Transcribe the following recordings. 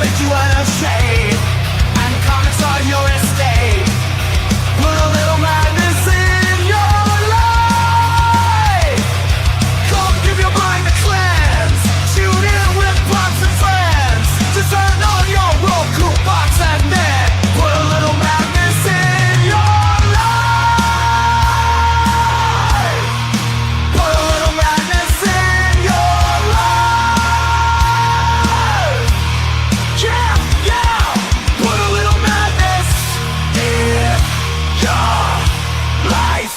make you unashamed, and comics are your estate. Put a little madness in your life. Come give your mind a cleanse. Tune in with pops and friends. To turn on your Roku box and then put a little madness in your life. Put a little madness in your life. Yeah, yeah. Put a little madness in your life.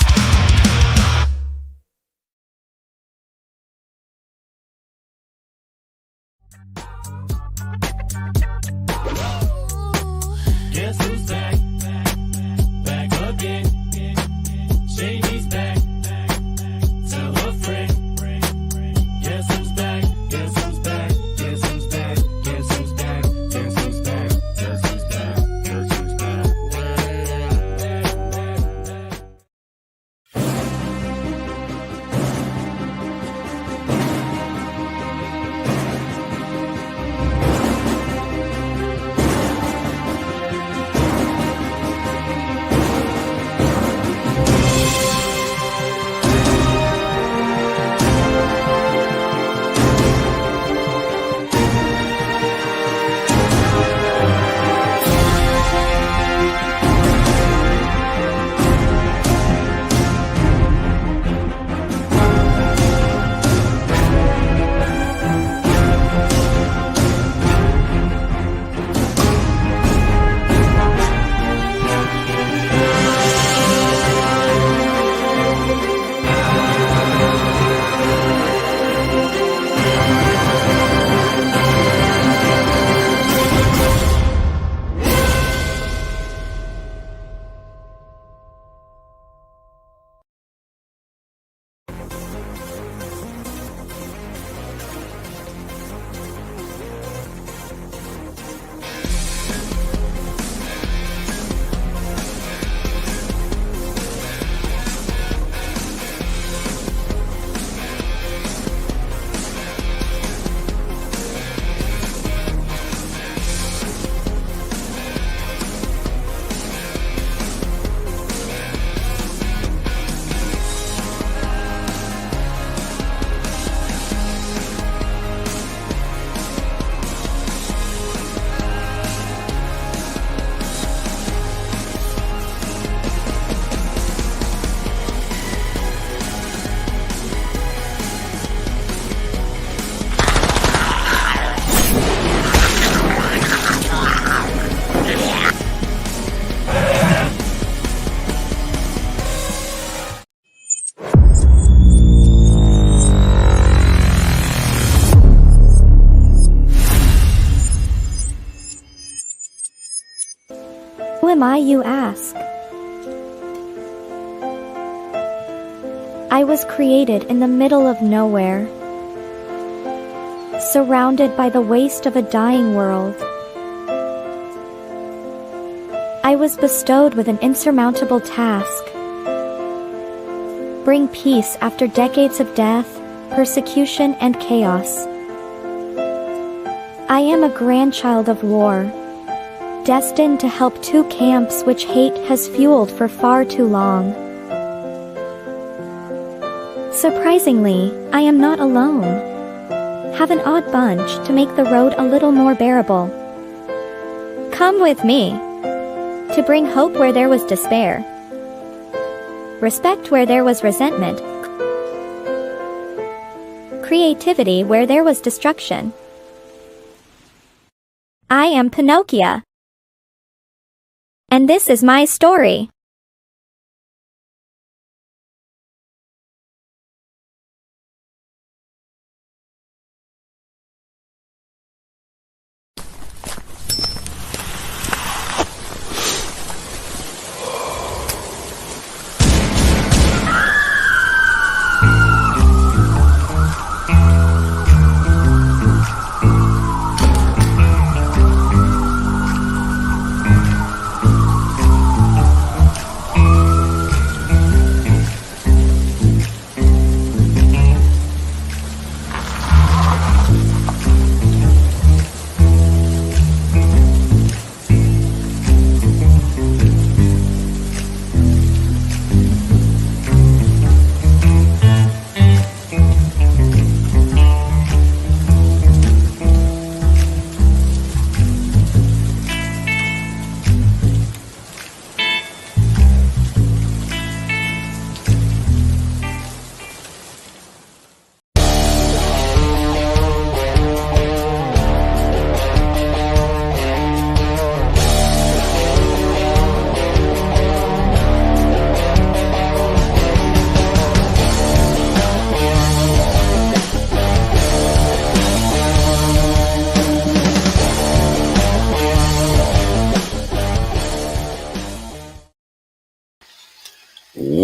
Guess who's back? Back again. Shady's back. Tell her friend. Guess who's back? Guess who's back? Guess who's back? Guess who's back? Guess who's back? Guess who's back? Guess who's back? Who am I, you ask? I was created in the middle of nowhere, surrounded by the waste of a dying world. I was bestowed with an insurmountable task: bring peace after decades of death, persecution, and chaos. I am a grandchild of war, destined to help two camps which hate has fueled for far too long. Surprisingly, I am not alone. Have an odd bunch to make the road a little more bearable. Come with me, to bring hope where there was despair, respect where there was resentment, creativity where there was destruction. I am Pinocchio, and this is my story.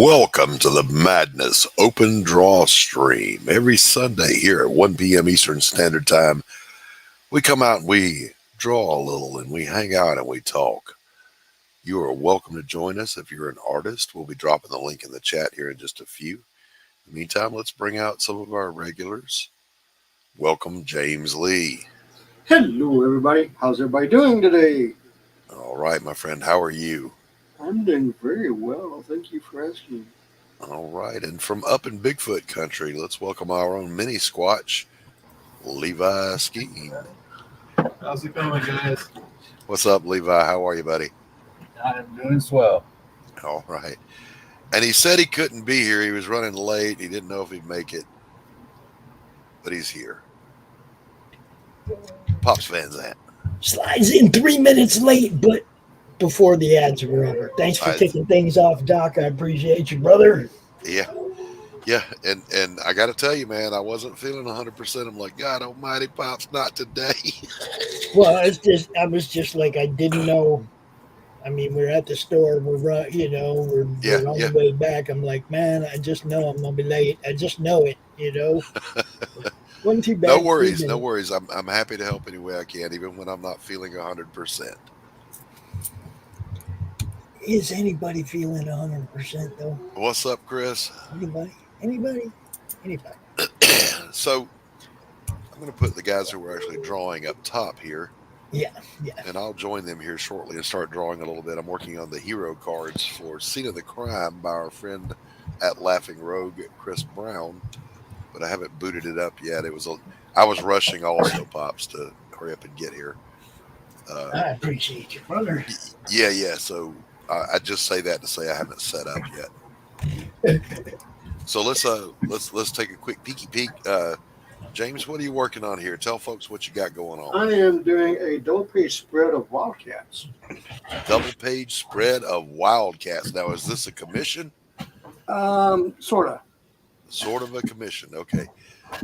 Welcome to the Madness Open Draw Stream. Every Sunday here at 1 p.m. Eastern Standard Time, we come out and we draw a little and we hang out and we talk. You are welcome to join us if you're an artist. We'll be dropping the link in the chat here in just a few. In the meantime, let's bring out some of our regulars. Welcome, James Lee. Hello, everybody. How's everybody doing today? All right, my friend. How are you? I'm doing very well. Thank you for asking. All right. And from up in Bigfoot country, let's welcome our own mini squatch, Levi Skiing. How's it going, guys? What's up, Levi? How are you, buddy? I'm doing swell. All right. And he said he couldn't be here. He was running late. He didn't know if he'd make it. But he's here. Pops Van Zandt. Slides in 3 minutes late, but before the ads were over. Thanks for kicking things off, Doc. I appreciate you, brother. Yeah. Yeah. And I got to tell you, man, I wasn't feeling 100%. I'm like, God almighty, Pops, not today. Well, I was just like, I didn't know. I mean, we're at the store. We're on the way back. I'm like, man, I just know I'm going to be late. I just know it, Wasn't too bad. No worries. No worries. I'm happy to help any way I can, even when I'm not feeling 100%. Is anybody feeling 100% though? What's up, Chris? Anybody? So I'm going to put the guys who are actually drawing up top here. Yeah. And I'll join them here shortly and start drawing a little bit. I'm working on the hero cards for Scene of the Crime by our friend at Laughing Rogue, Chris Brown. But I haven't booted it up yet. I was rushing also, Pops, to hurry up and get here. I appreciate you, brother. Yeah. So I just say that to say I haven't set up yet. So let's take a quick peeky peek. James, what are you working on here? Tell folks what you got going on. I am doing a double-page spread of Wildcats. Double-page spread of Wildcats. Now, is this a commission? Sort of. Sort of a commission. Okay.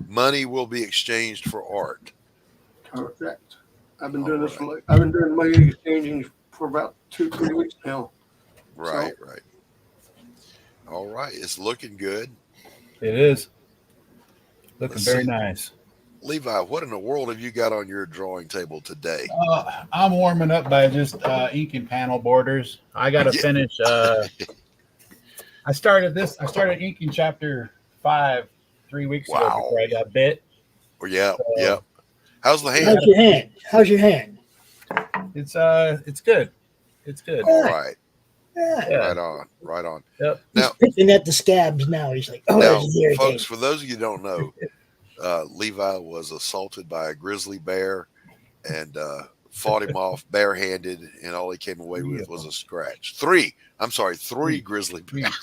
Money will be exchanged for art. Correct. I've been doing I've been doing money exchanging for about 2-3 weeks now. Right. All right. It's looking good. It is. Looking very nice. Levi, what in the world have you got on your drawing table today? I'm warming up by just inking panel borders. I got to finish. I started inking chapter 5 3 weeks ago before I got bit. Well, yeah. How's the hand? How's your hand? It's good. It's good. All right. Yeah. Right on. Yep. Now, he's picking at the scabs now. He's like, folks, for those of you who don't know, Levi was assaulted by a grizzly bear and fought him off barehanded, and all he came away with was a scratch. Three grizzly bears.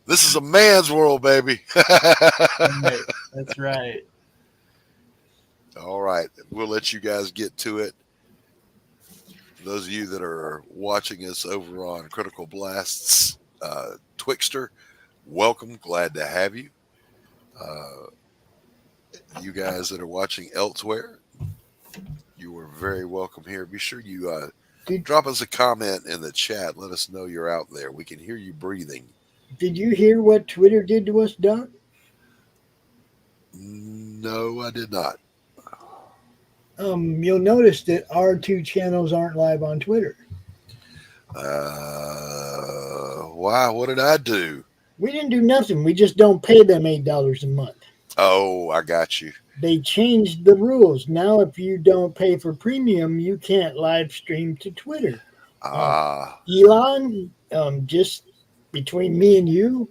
This is a man's world, baby. That's right. All right. We'll let you guys get to it. Those of you that are watching us over on Critical Blast's Twixter, welcome. Glad to have you. You guys that are watching elsewhere, you are very welcome here. Be sure you drop us a comment in the chat. Let us know you're out there. We can hear you breathing. Did you hear what Twitter did to us, Doc? No, I did not. You'll notice that our 2 channels aren't live on Twitter. Why? What did I do? We didn't do nothing. We just don't pay them $8 a month. Oh, I got you. They changed the rules. Now, if you don't pay for premium, you can't live stream to Twitter. Elon, just between me and you,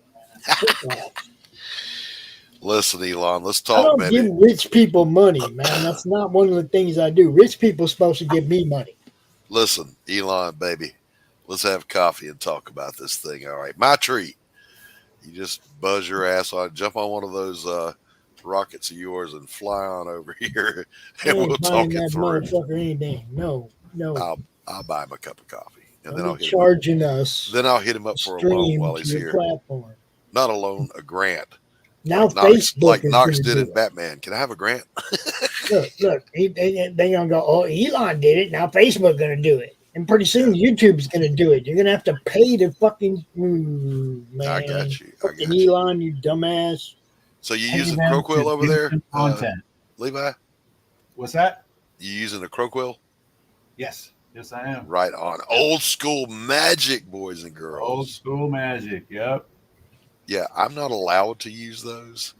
listen, Elon, let's talk. I don't give rich people money, man. That's not one of the things I do. Rich people are supposed to give me money. Listen, Elon, baby, let's have coffee and talk about this thing. All right, my treat. You just buzz your ass on, jump on one of those rockets of yours and fly on over here, and we'll talk it through. Anything. No. I'll buy him a cup of coffee, and then I'll charging us. Then I'll hit him up for a loan while he's here. Platform. Not a loan, a grant. Now Facebook like Knox did in Batman. Can I have a grant? Look. They gonna go. Oh, Elon did it. Now Facebook gonna do it. And pretty soon YouTube's going to do it. You're going to have to pay to fucking man. I got you. Fucking Elon, you dumbass. So you Pay using them Croquill to over do there, some content. Levi? What's that? You using the Croquill? Yes. Yes, I am. Right on. Old school magic, boys and girls. Old school magic. Yep. Yeah, I'm not allowed to use those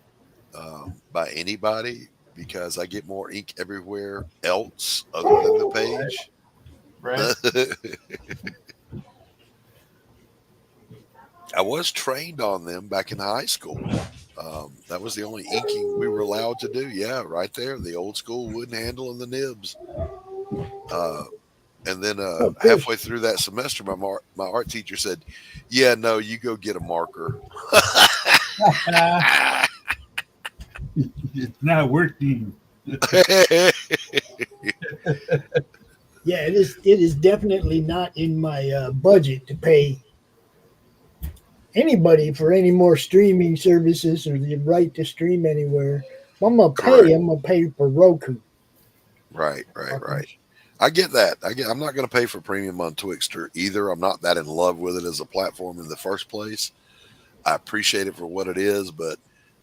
by anybody because I get more ink everywhere else other than the page. Right. I was trained on them back in high school. That was the only inking we were allowed to do. Yeah, right there. The old school wooden handle and the nibs. And then halfway through that semester, my art teacher said, "Yeah, no, you go get a marker." It's not working. Yeah, it is definitely not in my budget to pay anybody for any more streaming services or the right to stream anywhere. If I'm gonna Correct. pay. I'm gonna pay for Roku. Right. I get that. I'm not going to pay for premium on Twixter either. I'm not that in love with it as a platform in the first place. I appreciate it for what it is, but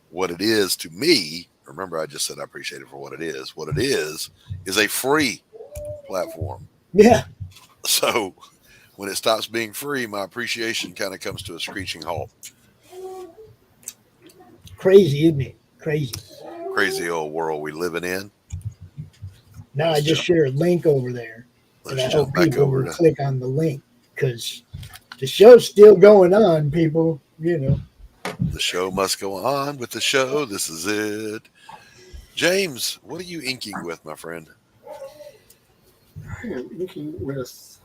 what it is to me, remember I just said I appreciate it for what it is. What it is a free platform. Yeah, So when it stops being free, my appreciation kind of comes to a screeching halt. crazy, isn't it? Crazy. Crazy old world we living in. Now I just share a link over there, and I Let's hope jump back people over will to click on the link because the show's still going on. People, the show must go on with the show. This is it. James, what are you inking with, my friend? I am inking with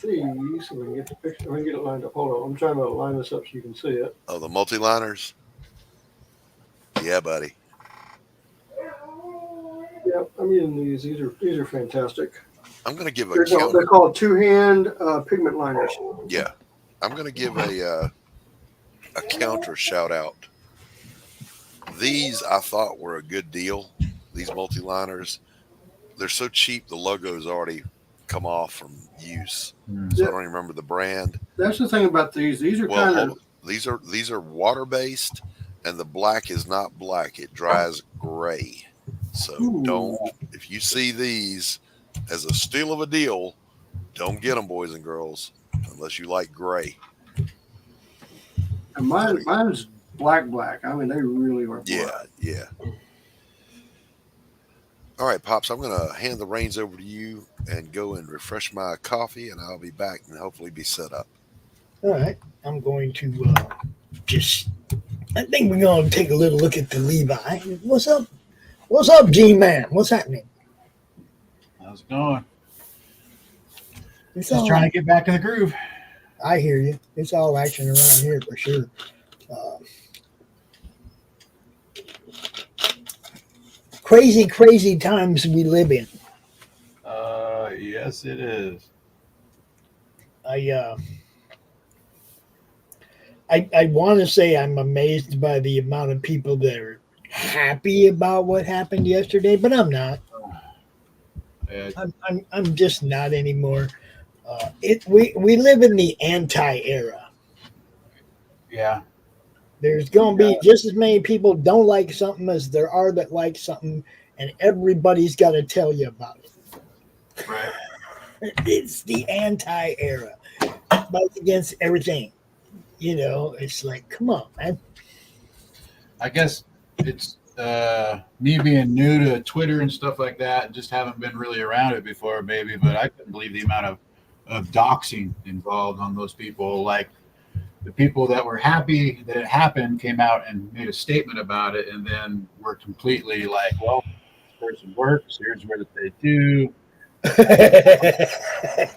these, so we can get the picture. We can get it lined up. Hold on, I'm trying to line this up so you can see it. Oh, the multi-liners? Yeah, buddy. Yeah, I'm using these. These are fantastic. I'm going to give a They're counter. called two-hand pigment liners. Yeah. I'm going to give a counter shout out. These I thought were a good deal. These multi-liners. They're so cheap, the logo's already come off from use. So I don't even remember the brand. That's the thing about these. These are kind of These are water-based, and the black is not black. It dries gray. So don't, if you see these as a steal of a deal, don't get them, boys and girls, unless you like gray. and mine's black. I mean, they really are black. Yeah. All right, Pops, I'm going to hand the reins over to you and go and refresh my coffee, and I'll be back and hopefully be set up. All right, I'm going to I think we're going to take a little look at the Levi. What's up? What's up, G-Man? What's happening? How's it going? It's Just all trying to get back in the groove. I hear you. It's all action around here for sure. Crazy times we live in. Yes, it is. I want to say I'm amazed by the amount of people that are happy about what happened yesterday, but I'm not. I'm just not anymore. We live in the anti-era. Yeah. There's going to be just as many people don't like something as there are that like something, and everybody's got to tell you about it. Right. It's the anti-era. Fight against everything. It's like, come on, man. I guess it's me being new to Twitter and stuff like that, and just haven't been really around it before, maybe, but I couldn't believe the amount of doxing involved on those people. Like, the people that were happy that it happened came out and made a statement about it, and then were completely like, well, this person works, here's what they do.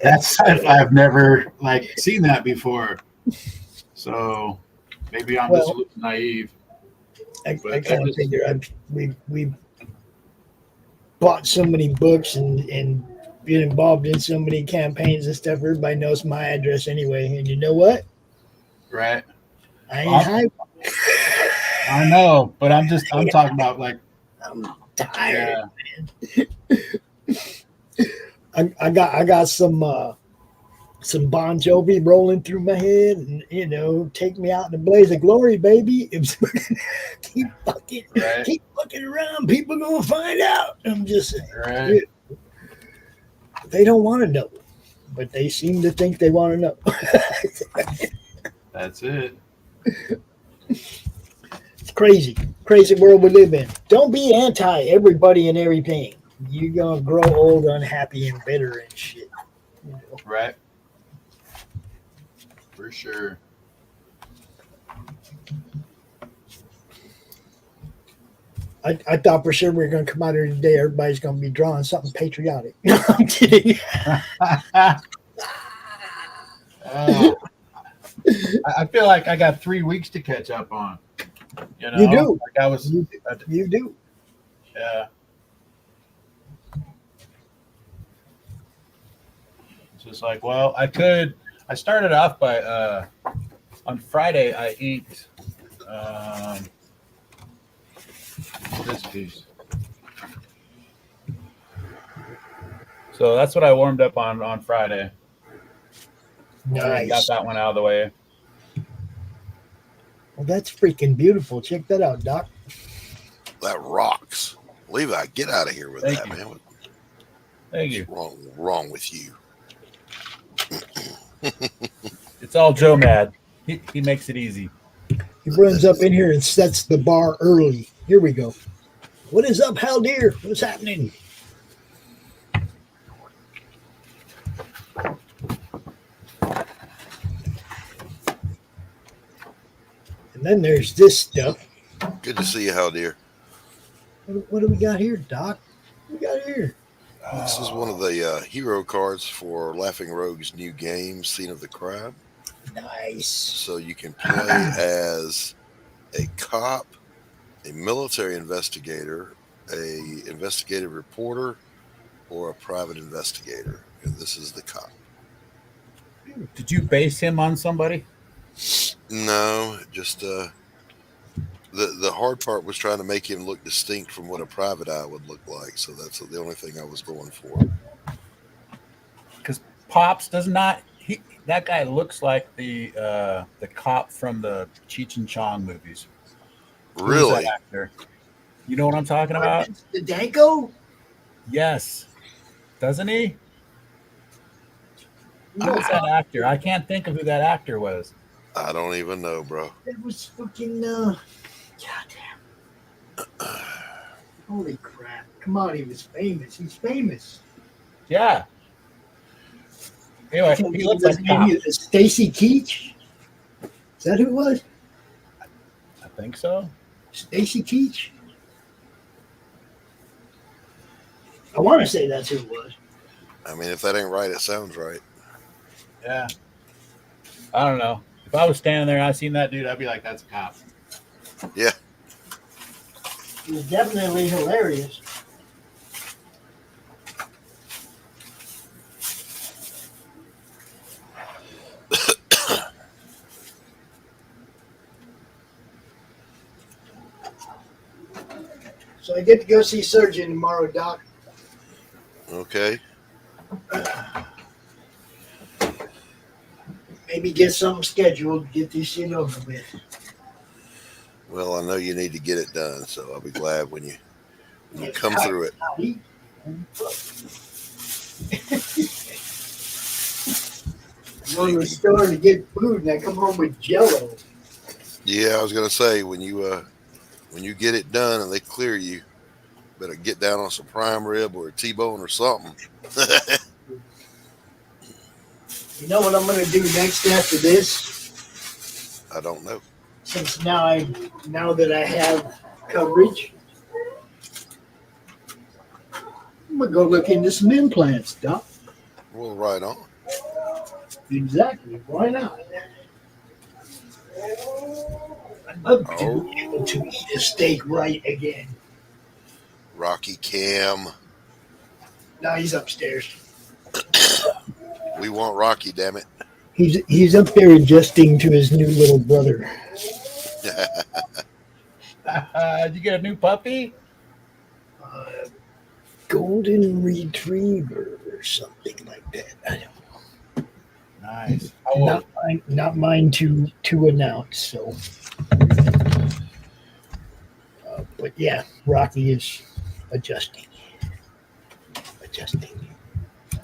That's, I've never seen that before. So maybe I'm just a little naive. I kind of figure we've bought so many books and been involved in so many campaigns and stuff. Everybody knows my address anyway. And you know what? Right. I ain't hype. I know, but I'm talking about I'm tired, man. I got some Bon Jovi rolling through my head, and take me out in a blaze of glory, baby. keep fucking around. People gonna find out. I'm just saying. Right. They don't want to know, but they seem to think they want to know. That's it. It's crazy world we live in. Don't be anti everybody and everything. You're gonna grow old, unhappy, and bitter and shit. Right. For sure. I thought for sure we were going to come out here today. Everybody's going to be drawing something patriotic. No, I'm kidding. I feel like I got 3 weeks to catch up on. You do. Like I was. You do. Yeah. It's just like, well, I started off by on Friday I inked this piece. So that's what I warmed up on Friday. Nice. Got that one out of the way. Well, that's freaking beautiful. Check that out, Doc. That rocks. Levi, get out of here with Thank that, you. man. Thank you. What's wrong with you? It's all Joe mad. He makes it easy. He runs up in here and sets the bar early. Here we go. What is up, Hal Deer? What's happening? And then there's this stuff. Good to see you, Hal dear. What do we got here, Doc? What we got here? This is one of the hero cards for Laughing Rogue's new game, Scene of the Crime. Nice. So you can play as a cop, a military investigator, a investigative reporter, or a private investigator. And this is the cop. Did you base him on somebody? No, just the hard part was trying to make him look distinct from what a private eye would look like. So that's the only thing I was going for. Because Pops does not. That guy looks like the cop from the Cheech and Chong movies. Who's Really? that actor? You know what I'm talking about? The Danko? Yes. Doesn't he? No, Who's that actor? I can't think of who that actor was. I don't even know, bro. it was fucking. Goddamn. Holy crap. Come on, he was famous. He's famous. Yeah. Anyway, he looks like Pop. Stacy Keach? Is that who it was? I think so. Stacy Keach? I want to say that's who it was. I mean, if that ain't right, it sounds right. Yeah. I don't know. If I was standing there and I seen that dude, I'd be like, that's a cop. Yeah. He was definitely hilarious. So I get to go see Surgeon tomorrow, Doc. Okay. Maybe get something scheduled, get this shit over with. Well, I know you need to get it done, so I'll be glad when you come through it. Go to the store to get food, and I come home with Jello. Yeah, I was gonna say when you get it done and they clear you, better get down on some prime rib or a T-bone or something. You know what I'm going to do next after this? I don't know. Since now that I have coverage, I'm going to go look into some implants, Doc. Well, right on. Exactly. Why not? I'd love to be able to eat a steak right again. Rocky Cam. No, he's upstairs. We want Rocky, damn it. He's up there adjusting to his new little brother. Did you get a new puppy? golden retriever or something like that. I don't know. Nice. Not mine to announce. So, but yeah, Rocky is adjusting.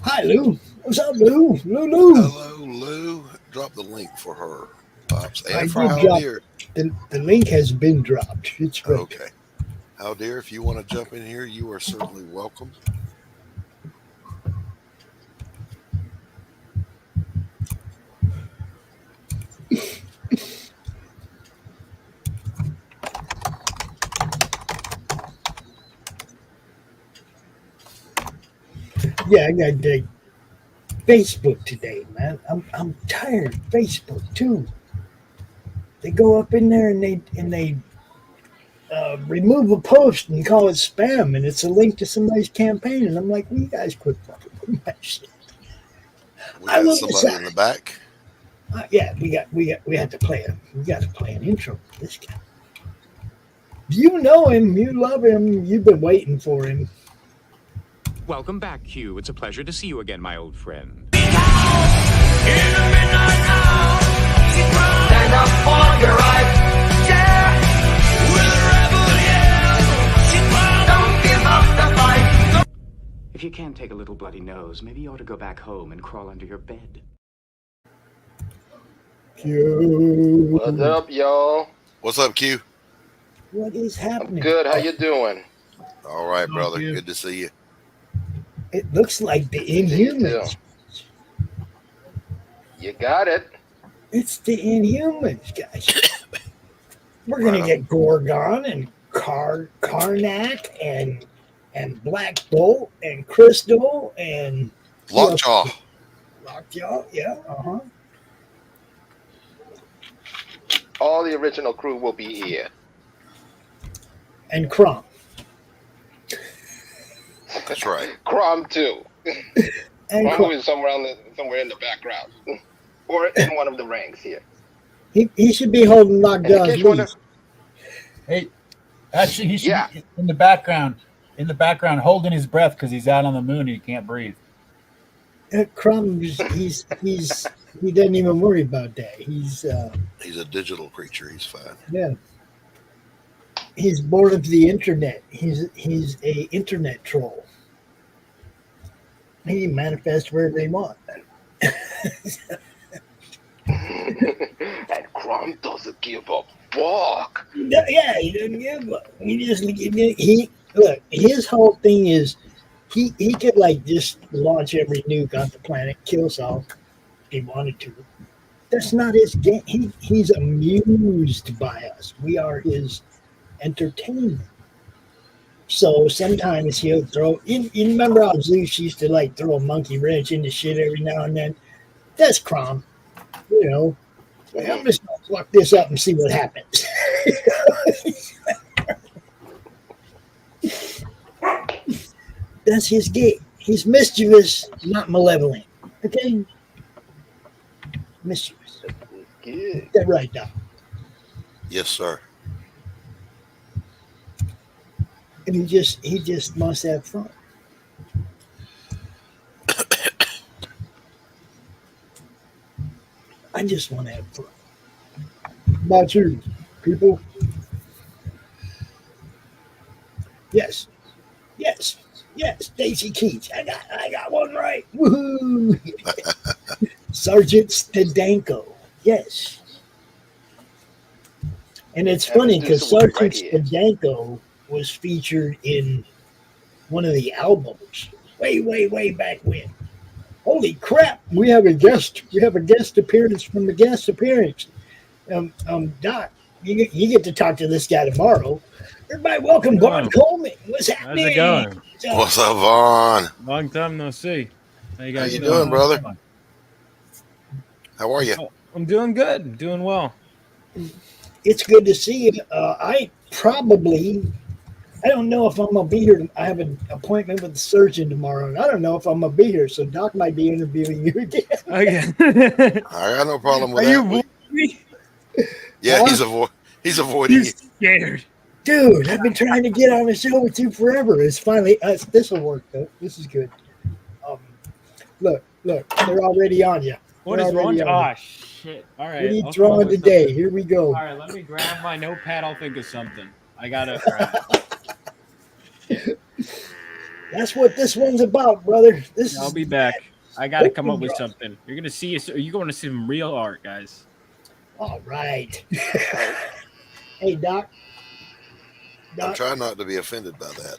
Hi, Lou. What's up, Lou? Lou. Hello, Lou. Drop the link for her, Pops. And I for did How drop Dear. the link has been dropped. It's right Okay. How Dear, if you want to jump in here, you are certainly welcome. Yeah, I got the Facebook today, man. I'm tired of Facebook too. They go up in there and they remove a post and call it spam, and it's a link to somebody's campaign, and I'm like, well, you guys quit fucking with my shit. We got somebody in the back. Yeah, we had to play it. We got to play an intro for this guy. You know him, you love him, you've been waiting for him. Welcome back, Q. It's a pleasure to see you again, my old friend. Stand up for your right. Yeah. We're the rebel, yeah. Don't give up the fight. If you can't take a little bloody nose, maybe you ought to go back home and crawl under your bed. Q. What's up, y'all? What's up, Q? What is happening? Good. How you doing? All right, brother. you. Good to see you. It looks like the Inhumans. You got it. It's the Inhumans, guys. We're gonna get Gorgon and Karnak and Black Bolt and Crystal and Lockjaw. Lockjaw, yeah, All the original crew will be here. and Crump. That's right. Crom too. And Crom Crump. is somewhere in the background, or in one of the ranks here. He should be holding And in Lockjaw's case you wonder, leash. Hey, actually, he should Yeah. be in the background, holding his breath because he's out on the moon and he can't breathe. Crump, he doesn't even worry about that. He's He's a digital creature. He's fine. yeah. He's born of the internet. He's a internet troll. He manifests wherever he wants. and Crom doesn't give a fuck. Yeah, he doesn't give a. He look. His whole thing is he could like just launch every nuke on the planet, kill us all if he wanted to. That's not his game. He's amused by us. We are his entertainment. So sometimes he'll throw. You remember how Zeus used to like throw a monkey wrench into shit every now and then? That's Crom. You know, I'm just gonna fuck this up and see what happens. That's his gig. He's mischievous, not malevolent. Okay? Mischievous. Good. Get that right, Doc. Yes, sir. And he just must have fun. I just want to have fun. How about you, people? Yes. Daisy Keats. I got one right. Woohoo! Sergeant Stadenko. Yes. And it's funny because Sergeant Stadenko was featured in one of the albums way back when. Holy crap! We have a guest appearance from the guest appearance. Doc, you get to talk to this guy tomorrow. Everybody, welcome Vaughn Coleman. What's happening? How's it going? What's up, Vaughn? Long time no see. How you How guys you doing, brother? How are you? Oh, I'm doing good. I'm doing well. It's good to see you. I don't know if I'm gonna be here. I have an appointment with the surgeon tomorrow, and I don't know if I'm gonna be here. So Doc might be interviewing you again. Okay. I got no problem with Are that. you avoiding me? Yeah, he's avoiding You're you. scared. Dude, I've been trying to get on the show with you forever. It's finally us. This will work though. This is good. Look, they're already on you. What is wrong? Oh shit! All right. What are you I'll come up drawing with today? something. Here we go. All right, let me grab my notepad. I'll think of something. I gotta. That's what this one's about, brother. I'll be back. I gotta come up with something. You're gonna see. You're going to see some real art, guys. All right. Hey, Doc. I'm trying not to be offended by that.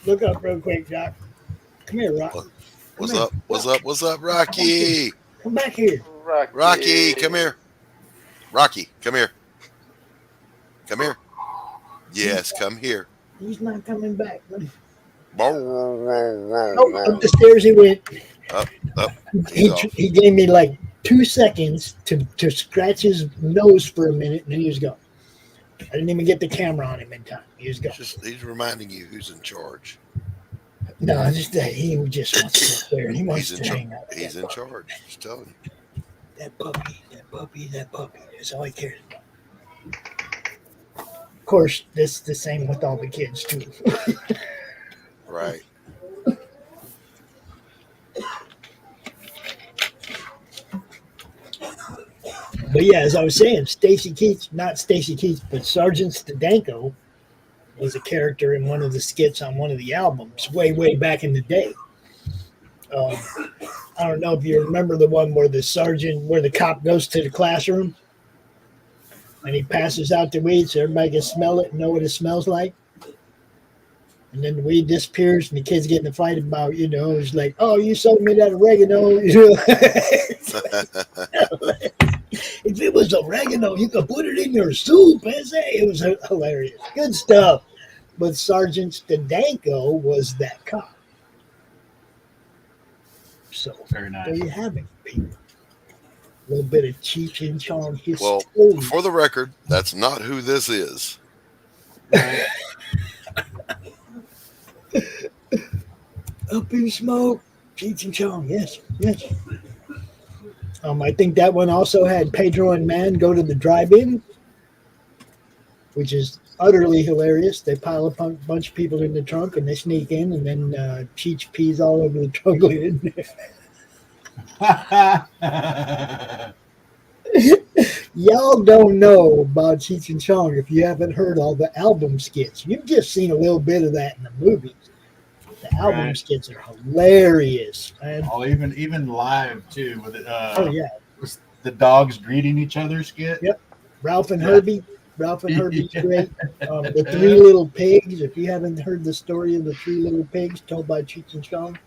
Look up real quick, Doc. Come here, Rock. What's up? What's up? What's up, Rocky? Come back here. Rocky, come here. Rocky, come here. Come here. Yes, come here. He's not coming back. Oh, Up the stairs he went. Up. He gave me like 2 seconds to scratch his nose for a minute, and then he was gone. I didn't even get the camera on him in time. He was gone. He's reminding you who's in charge. No, just that he just wants to sit there. He wants to hang out. He's in charge. Just telling you. That puppy. That's all he cares about. Of course, this the same with all the kids too. Right. But yeah, as I was saying, not Stacy Keach, but Sergeant Stadenko was a character in one of the skits on one of the albums way back in the day. I don't know if you remember the one where the cop goes to the classroom and he passes out the weed so everybody can smell it and know what it smells like. And then the weed disappears and the kids get in a fight about, it's like, oh, you sold me that oregano. If it was oregano, you could put it in your soup. It was hilarious. Good stuff. But Sergeant Stadenko was that cop. So very nice. There you have it, people. A little bit of Cheech and Chong history. Well, for the record, that's not who this is. Up in smoke, Cheech and Chong. Yes. I think that one also had Pedro and Man go to the drive-in, which is utterly hilarious. They pile a bunch of people in the trunk and they sneak in, and then Cheech pees all over the trunk lid. Y'all don't know about Cheech and Chong if you haven't heard all the album skits. You've just seen a little bit of that in the movies. The album skits are hilarious, man. Oh, even live too with it. The dogs greeting each other skit. Yep, Ralph and Herbie. Ralph and Herbie's great. The Three Little Pigs. If you haven't heard the story of the Three Little Pigs told by Cheech and Chong.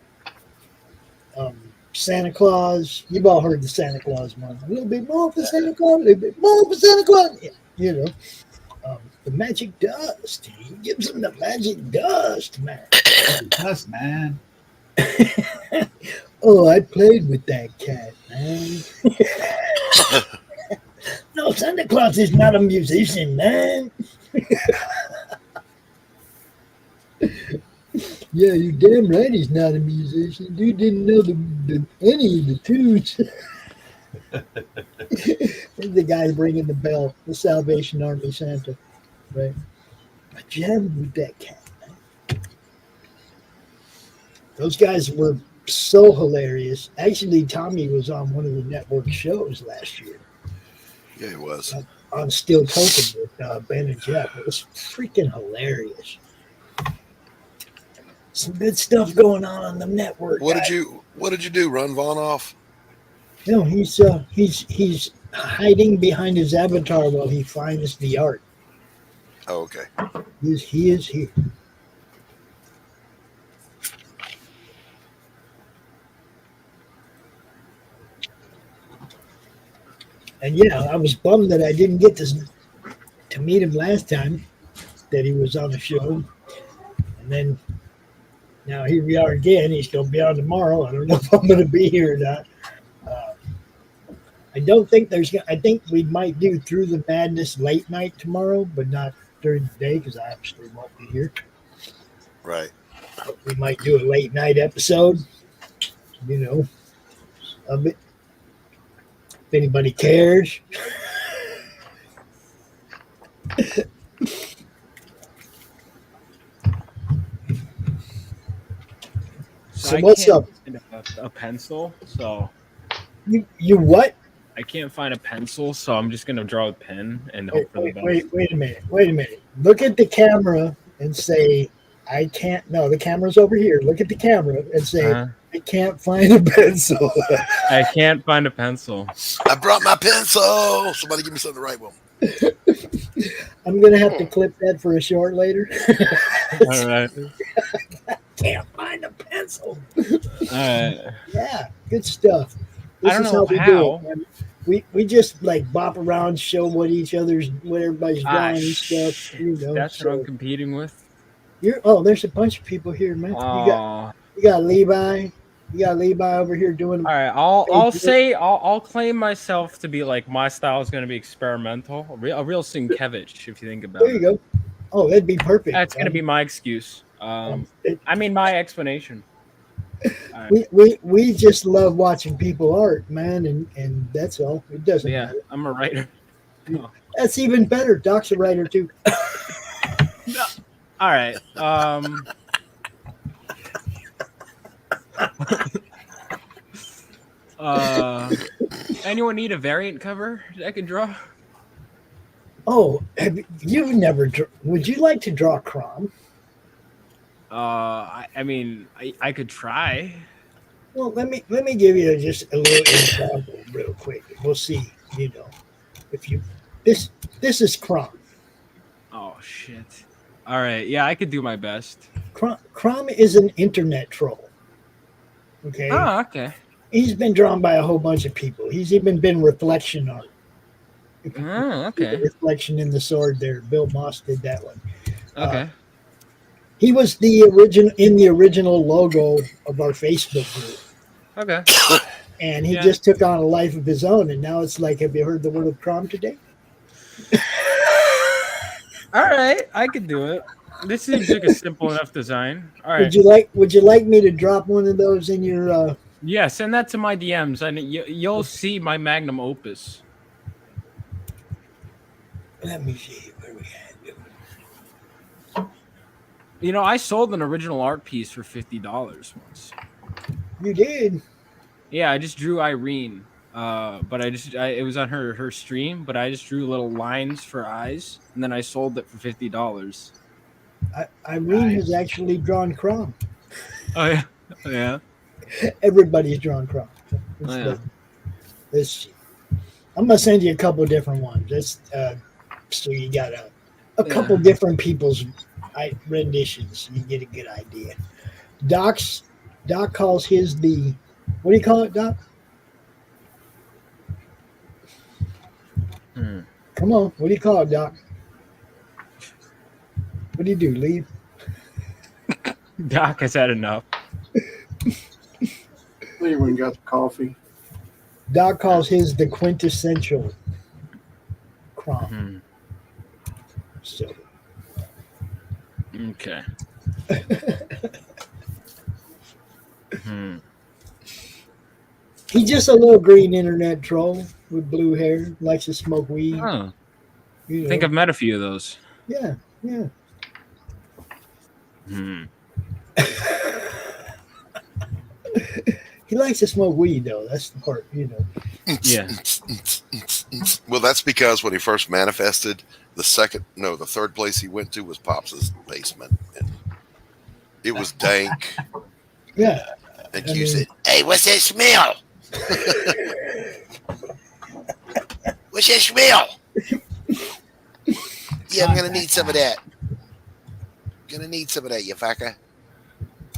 Santa Claus. You've all heard the Santa Claus one. A little bit more for Santa Claus. A little bit more for Santa Claus. Yeah, the magic dust. He gives them the magic dust, man. Dust, man. Oh, I played with that cat, man. No, Santa Claus is not a musician, man. Yeah, you're damn right he's not a musician. Dude didn't know any of the tunes. The guy bringing the bell, the Salvation Army Santa, right? I jammed with that cat, man. Those guys were so hilarious. Actually, Tommy was on one of the network shows last year. Yeah, he was. On Still Toking with Ben and Jeff. It was freaking hilarious. Some good stuff going on the network. What did you do? Run Vaughn off? No, he's hiding behind his avatar while he finds the art. Oh, okay. He is here. And yeah, I was bummed that I didn't get to meet him last time that he was on the show. And then now here we are again. He's going to be on tomorrow. I don't know if I'm going to be here or not. I don't think I think we might do Through the Madness late night tomorrow, but not during the day because I actually won't be here. Right. But we might do a late night episode, of it. If anybody cares. So what's up? Find a pencil, so You what? I can't find a pencil, so I'm just gonna draw a pen and hope for the best. Wait a minute. Look at the camera and say, I can't. No, the camera's over here. Look at the camera and say, I can't find a pencil. I can't find a pencil. I brought my pencil. Somebody give me something to write with. I'm gonna have to clip that for a short later. All right. Can't find a pencil. All right. Yeah, good stuff. I don't know we how. do it. We just like bop around, show what everybody's drawing and stuff. You know, that's what I'm competing with. There's a bunch of people here, man. You got Levi. You got Levi over here doing. All right, I'll claim myself to be like my style is going to be experimental, a real Sienkiewicz, if you think about it. There you go. Oh, that'd be perfect. That's going to be my excuse. My explanation. Right. We just love watching people art, man, and that's all. It doesn't matter. I'm a writer. No. That's even better. Doc's a writer too. No. All right. Anyone need a variant cover that I can draw? Oh, you've never would you like to draw Crom? I could try. Well, let me give you just a little example real quick. We'll see, if you this is Crom. Oh shit. All right, yeah, I could do my best. Crom is an internet troll. Okay. Oh, okay. He's been drawn by a whole bunch of people. He's even been reflection art. Oh, okay. Reflection in the Sword there. Bill Moss did that one. Okay. He was the original logo of our Facebook group. Okay. And he just took on a life of his own, and now it's like, have you heard the word of Crom today? All right, I could do it. This seems like a simple enough design. All right. Would you like me to drop one of those in your? Yeah, send that to my DMs, and you'll see my magnum opus. Let me see where we at. I sold an original art piece for $50 once. You did? Yeah, I just drew Irene. But it was on her stream, but I just drew little lines for eyes, and then I sold it for $50. Irene has actually drawn Crom. Oh yeah, yeah. Everybody's drawn Crom. Let's see. I'm gonna send you a couple different ones. That's so you got a couple different people's renditions. You get a good idea. Doc calls his the. What do you call it, Doc? Come on, what do you call it, Doc? What do you do, leave? Doc has had enough. Anyone got the coffee? Doc calls his the quintessential Crom. So. Okay. He's just a little green internet troll with blue hair, likes to smoke weed. Oh. I think I've met a few of those. Yeah. He likes to smoke weed, though. That's the part, Yeah. Well, that's because when he first manifested, the third place he went to was Pops's basement. And it was dank. Yeah. And you said, "Hey, what's that smell? What's that smell? Yeah, I'm gonna need some of that. You fucker."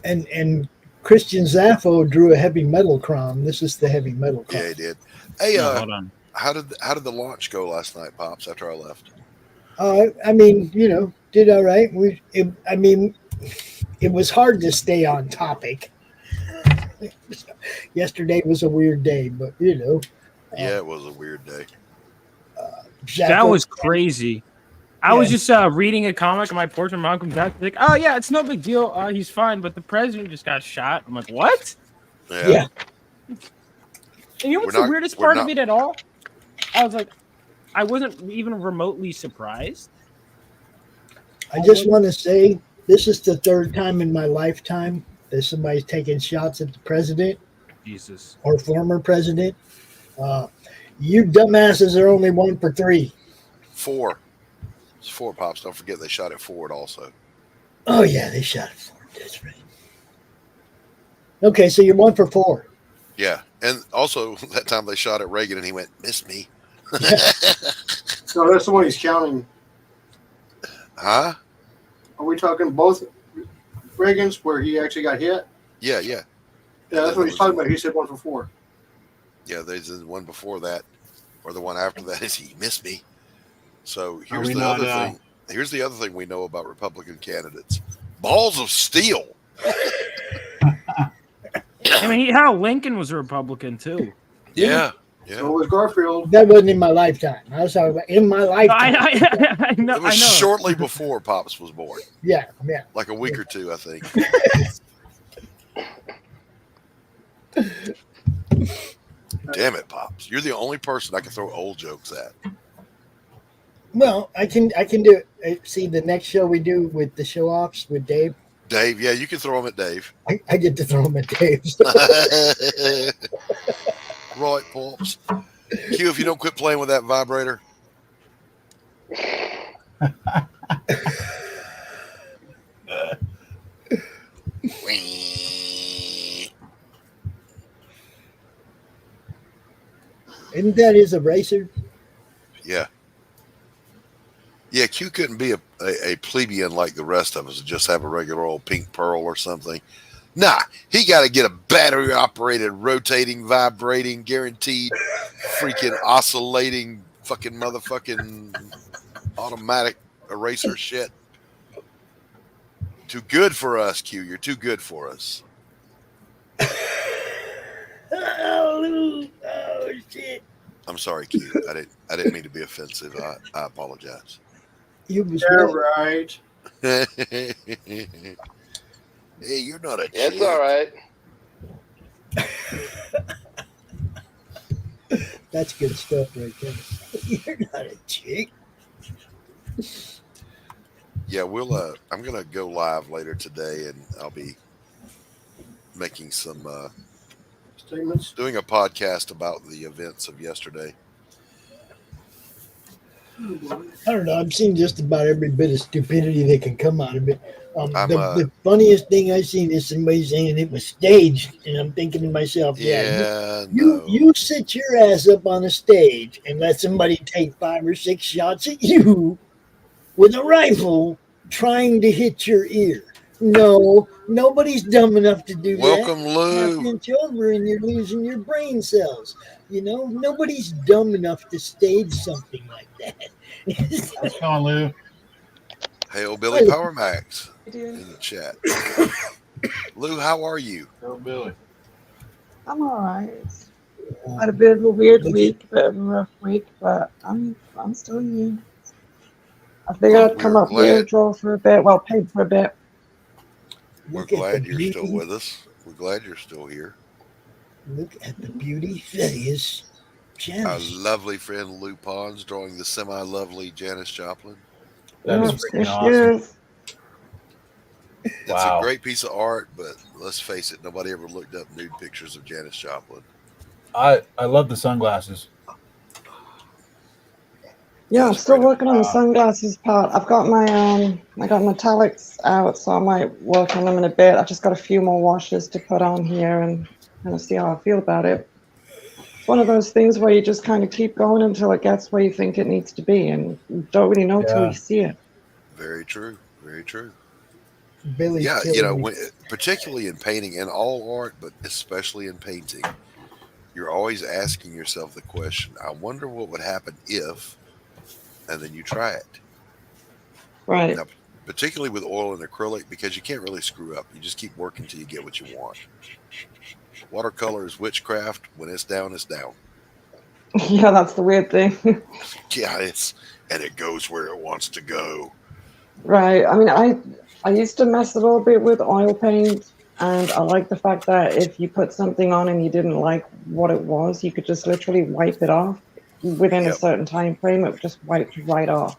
And Christian Zaffo drew a heavy metal Crom. This is the heavy metal Crom. Yeah, he did. Hey, hold on. How did the launch go last night, Pops? After I left. Did all right. It was hard to stay on topic. Yesterday was a weird day, but yeah, it was a weird day. That was crazy. I was just reading a comic on my porch, and Mom comes back like, "Oh yeah, it's no big deal. He's fine, but the president just got shot." I'm like, "What?" Yeah. And you know what's the weirdest part of it at all? I was like, I wasn't even remotely surprised. I just want to say this is the third time in my lifetime that somebody's taking shots at the president Jesus. or former president. You dumbasses are only 1 for 3. 4. It's 4, Pops. Don't forget they shot at Ford also. Oh yeah, they shot at Ford. That's right. Okay, so you're 1 for 4. Yeah. And also that time they shot at Reagan and he went, "Miss me." So that's the one he's counting. Huh? Are we talking both Reagans where he actually got hit? Yeah. Yeah, that's what he's talking about. He said 1 for 4. Yeah, there's the one before that, or the one after that is he missed me. So here's we the not, other thing. Here's the other thing we know about Republican candidates: balls of steel. I mean, hell, Lincoln was a Republican too. Yeah. So was Garfield. That wasn't in my lifetime. I was talking about in my lifetime. I know. It was shortly before Pops was born. Yeah. Like a week or two, I think. Damn it, Pops! You're the only person I can throw old jokes at. Well, I can do it. See, the next show we do with the show offs with Dave. Dave, yeah, you can throw them at Dave. I get to throw them at Dave. Right, Pops. Q, if you don't quit playing with that vibrator. Isn't that his eraser? Yeah. Yeah, Q couldn't be a plebeian like the rest of us and just have a regular old pink pearl or something. Nah, he got to get a battery-operated, rotating, vibrating, guaranteed, freaking oscillating, fucking motherfucking automatic eraser shit. Too good for us, Q. You're too good for us. Oh shit! I'm sorry, Q. I didn't mean to be offensive. I apologize. You was right. Hey, you're not a chick. It's all right. That's good stuff right there. You're not a chick. Yeah, I'm gonna go live later today, and I'll be making some Statements. doing a podcast about the events of yesterday. I don't know. I've seen just about every bit of stupidity that can come out of it. The funniest thing I've seen is somebody saying it was staged, and I'm thinking to myself, you sit your ass up on a stage and let somebody take 5 or 6 shots at you with a rifle trying to hit your ear. No, nobody's dumb enough to do Welcome, that. Lou. Half-inch over and you're losing your brain cells. You know, nobody's dumb enough to stage something like that. What's going on, Lou? Hail Billy Power Max in the chat. Lou, how are you? Hail Billy. I'm all right. Had a bit of a weird week, a bit of a rough week, but I'm still here. I figured I'd come up here, draw for a bit, well, paint for a bit. We're glad you're still with us. We're glad you're still here. Look at the beauty that is Janice. Our lovely friend Lou Pons drawing the semi-lovely Janis Joplin. That is freaking awesome. It's a great piece of art, but let's face it, nobody ever looked up nude pictures of Janis Joplin. I love the sunglasses. Yeah, I'm still working on the sunglasses part. I've got my I got metallics out, so I might work on them in a bit. I've just got a few more washes to put on here and kind of see how I feel about it. It's one of those things where you just kind of keep going until it gets where you think it needs to be, and you don't really know till you see it. Very true. Very true. Billy's yeah, you know, particularly in painting and all art, but especially in painting, you're always asking yourself the question, I wonder what would happen if, and then you try it. Right. Now, particularly with oil and acrylic, because you can't really screw up. You just keep working until you get what you want. Watercolor is witchcraft. When it's down, it's down. Yeah, that's the weird thing. Yeah, and it goes where it wants to go. Right. I mean, I used to mess a little bit with oil paint, and I like the fact that if you put something on and you didn't like what it was, you could just literally wipe it off within a certain time frame. It just wiped right off.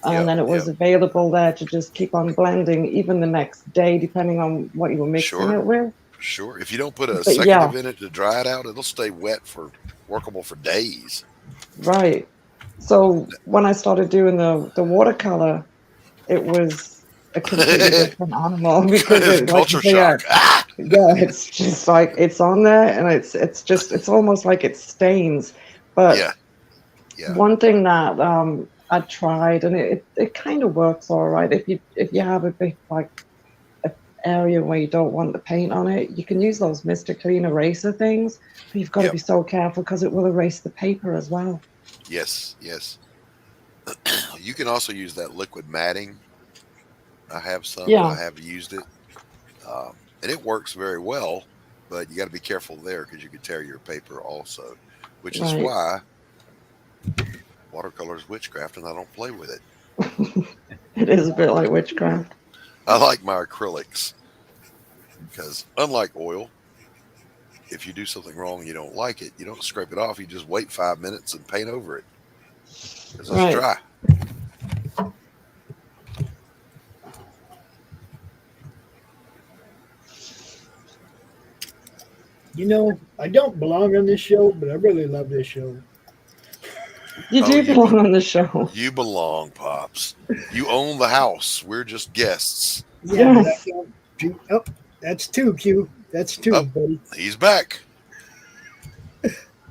and then it was available there to just keep on blending even the next day, depending on what you were mixing it with. Sure. If you don't put a But second in it to dry it out, it'll stay workable for days. Right. So when I started doing the watercolor, it was a completely different animal because it's culture like, shock. it's just like it's on there, and it's almost like it stains. But one thing that I tried, and it kind of works all right. If you have a big area where you don't want the paint on it, you can use those Mr. Clean eraser things, but you've got to be so careful because it will erase the paper as well. Yes. You can also use that liquid matting. I have some. I have used it, and it works very well. But you got to be careful there because you could tear your paper also, which is why watercolor is witchcraft, and I don't play with it. It is a bit like witchcraft. I like my acrylics because, unlike oil, if you do something wrong and you don't like it, you don't scrape it off. You just wait 5 minutes and paint over it because it's dry. You know, I don't belong on this show, but I really love this show. You do belong on the show. You belong, Pops. You own the house. We're just guests. Yeah. Oh, that's two, Q. That's two, buddy. He's back.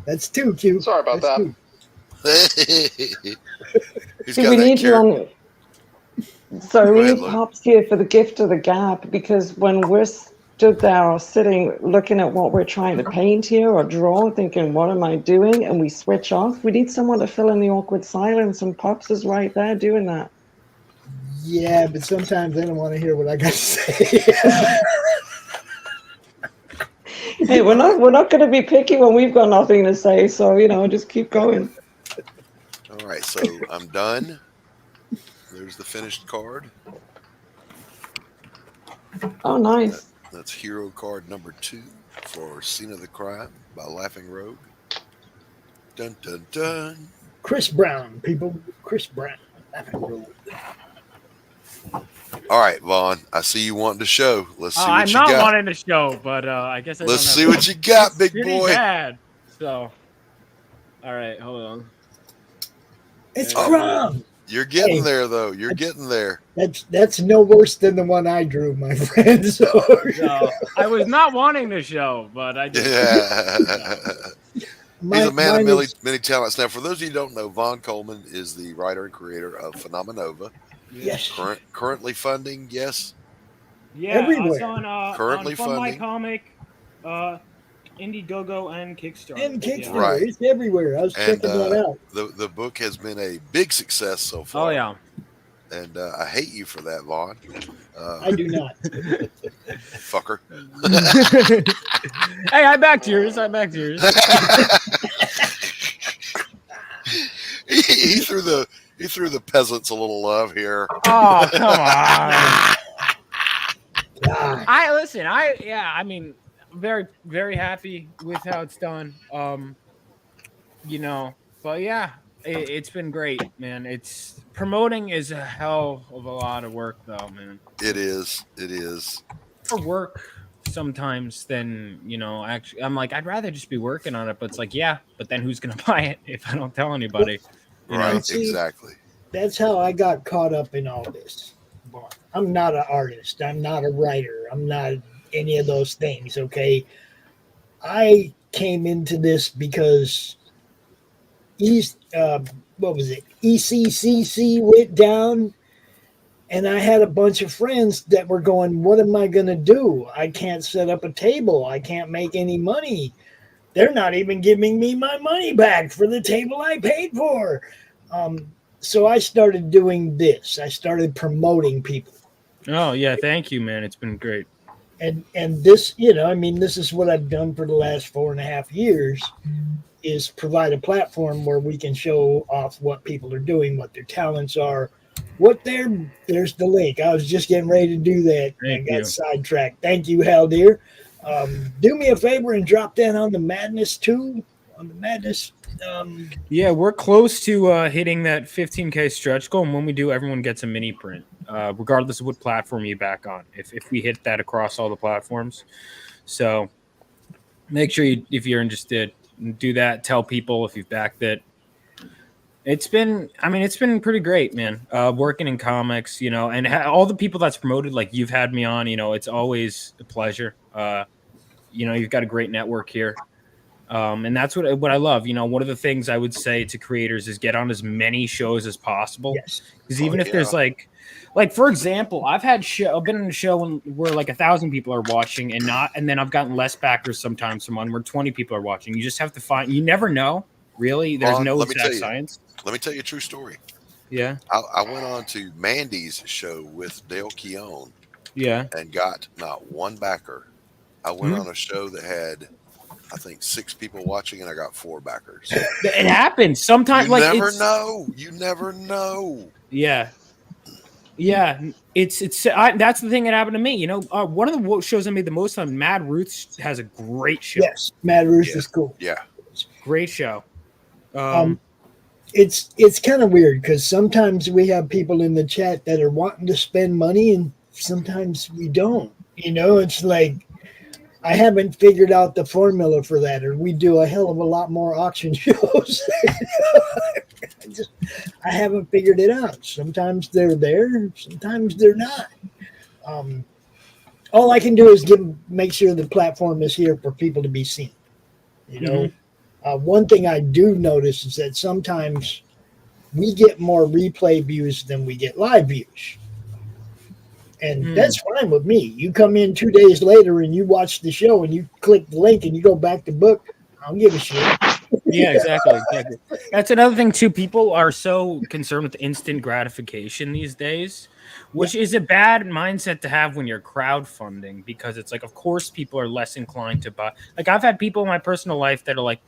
That's two, Q. Sorry about that. We need you on. So we need Pops here for the gift of the gap, because when we're stood there sitting looking at what we're trying to paint here or draw, thinking, what am I doing? And we switch off. We need someone to fill in the awkward silence, and Pops is right there doing that. Yeah, but sometimes they don't want to hear what I got to say. Hey, we're not going to be picky when we've got nothing to say. So, just keep going. All right, so I'm done. There's the finished card. Oh, nice. That's hero card number 2 for Scene of the Crime by Laughing Rogue. Dun, dun, dun. Chris Brown, people. Chris Brown. Laughing Rogue. All right, Vaughn. I see you wanting to show. Let's see what I'm you not got. wanting to show, but I guess I Let's don't see have what you got, big pretty boy. Bad. So, all right, hold on. It's Crumb. You're getting there, though. You're getting there. That's no worse than the one I drew, my friend. So no, I was not wanting to show, but I did. Yeah. He's a man of many talents. Now, for those of you who don't know, Vaughn Coleman is the writer and creator of Phenomenova. Yes. Currently funding, yes. Yeah, everywhere. it's on, Currently on Fund My funding. Comic, Indiegogo, and Kickstarter. And Kickstarter. Right. It's everywhere. I was checking that out. The book has been a big success so far. Oh, yeah. And I hate you for that, Vaughn. I do not. Fucker. Hey, I backed yours. He threw the peasants a little love here. Oh, come on. I mean, very, very happy with how it's done. But yeah, it's been great, man. Promoting is a hell of a lot of work, though, man. It is. More work sometimes than, actually, I'm like, I'd rather just be working on it, but it's like, yeah, but then who's going to buy it if I don't tell anybody? Right, exactly. That's how I got caught up in all this. I'm not an artist. I'm not a writer. I'm not any of those things, okay? I came into this because ECCC went down, and I had a bunch of friends that were going, what am I going to do? I can't set up a table. I can't make any money. They're not even giving me my money back for the table I paid for. So I started doing this. I started promoting people. Oh, yeah. Thank you, man. It's been great. And this, this is what I've done for the last 4.5 years, is provide a platform where we can show off what people are doing, what their talents are, there's the link. I was just getting ready to do that and got sidetracked. Thank you, Hal, dear. Do me a favor and drop that on the Madness too, on the Madness Yeah, we're close to hitting that 15K stretch goal, and when we do, everyone gets a mini print, regardless of what platform you back on. If we hit that across all the platforms, so make sure you, if you're interested, do that. Tell people if you've backed it. It's been pretty great, man. Working in comics, you know, and all the people that's promoted, like you've had me on, you know, it's always a pleasure. You know, you've got a great network here. And that's what I love. You know, one of the things I would say to creators is get on as many shows as possible. Yes. Because even if there's like for example, I've been in a show where like 1,000 people are watching and then I've gotten less backers sometimes from one where 20 people are watching. You just have to find. You never know. Really, there's no exact science. Let me tell you a true story. Yeah. I went on to Mandy's show with Dale Keown. Yeah. And got not one backer. I went on a show that had, I think, 6 people watching, and I got 4 backers. It happens sometimes. You never know. You never know. Yeah. Yeah, it's that's the thing that happened to me. You know, one of the shows I made the most on, Mad Ruth, has a great show. Yes, Mad Ruth is cool. Yeah, great show. It's kind of weird because sometimes we have people in the chat that are wanting to spend money, and sometimes we don't. You know, it's like I haven't figured out the formula for that, or we do a hell of a lot more auction shows. I haven't figured it out. Sometimes they're there, sometimes they're not. All I can do is make sure the platform is here for people to be seen. You know, one thing I do notice is that sometimes we get more replay views than we get live views. And that's fine with me. You come in 2 days later and you watch the show and you click the link and you go back to book. I don't give a shit. Yeah, exactly. That's another thing too. People are so concerned with instant gratification these days, which is a bad mindset to have when you're crowdfunding, because it's like, of course, people are less inclined to buy. Like, I've had people in my personal life that are like,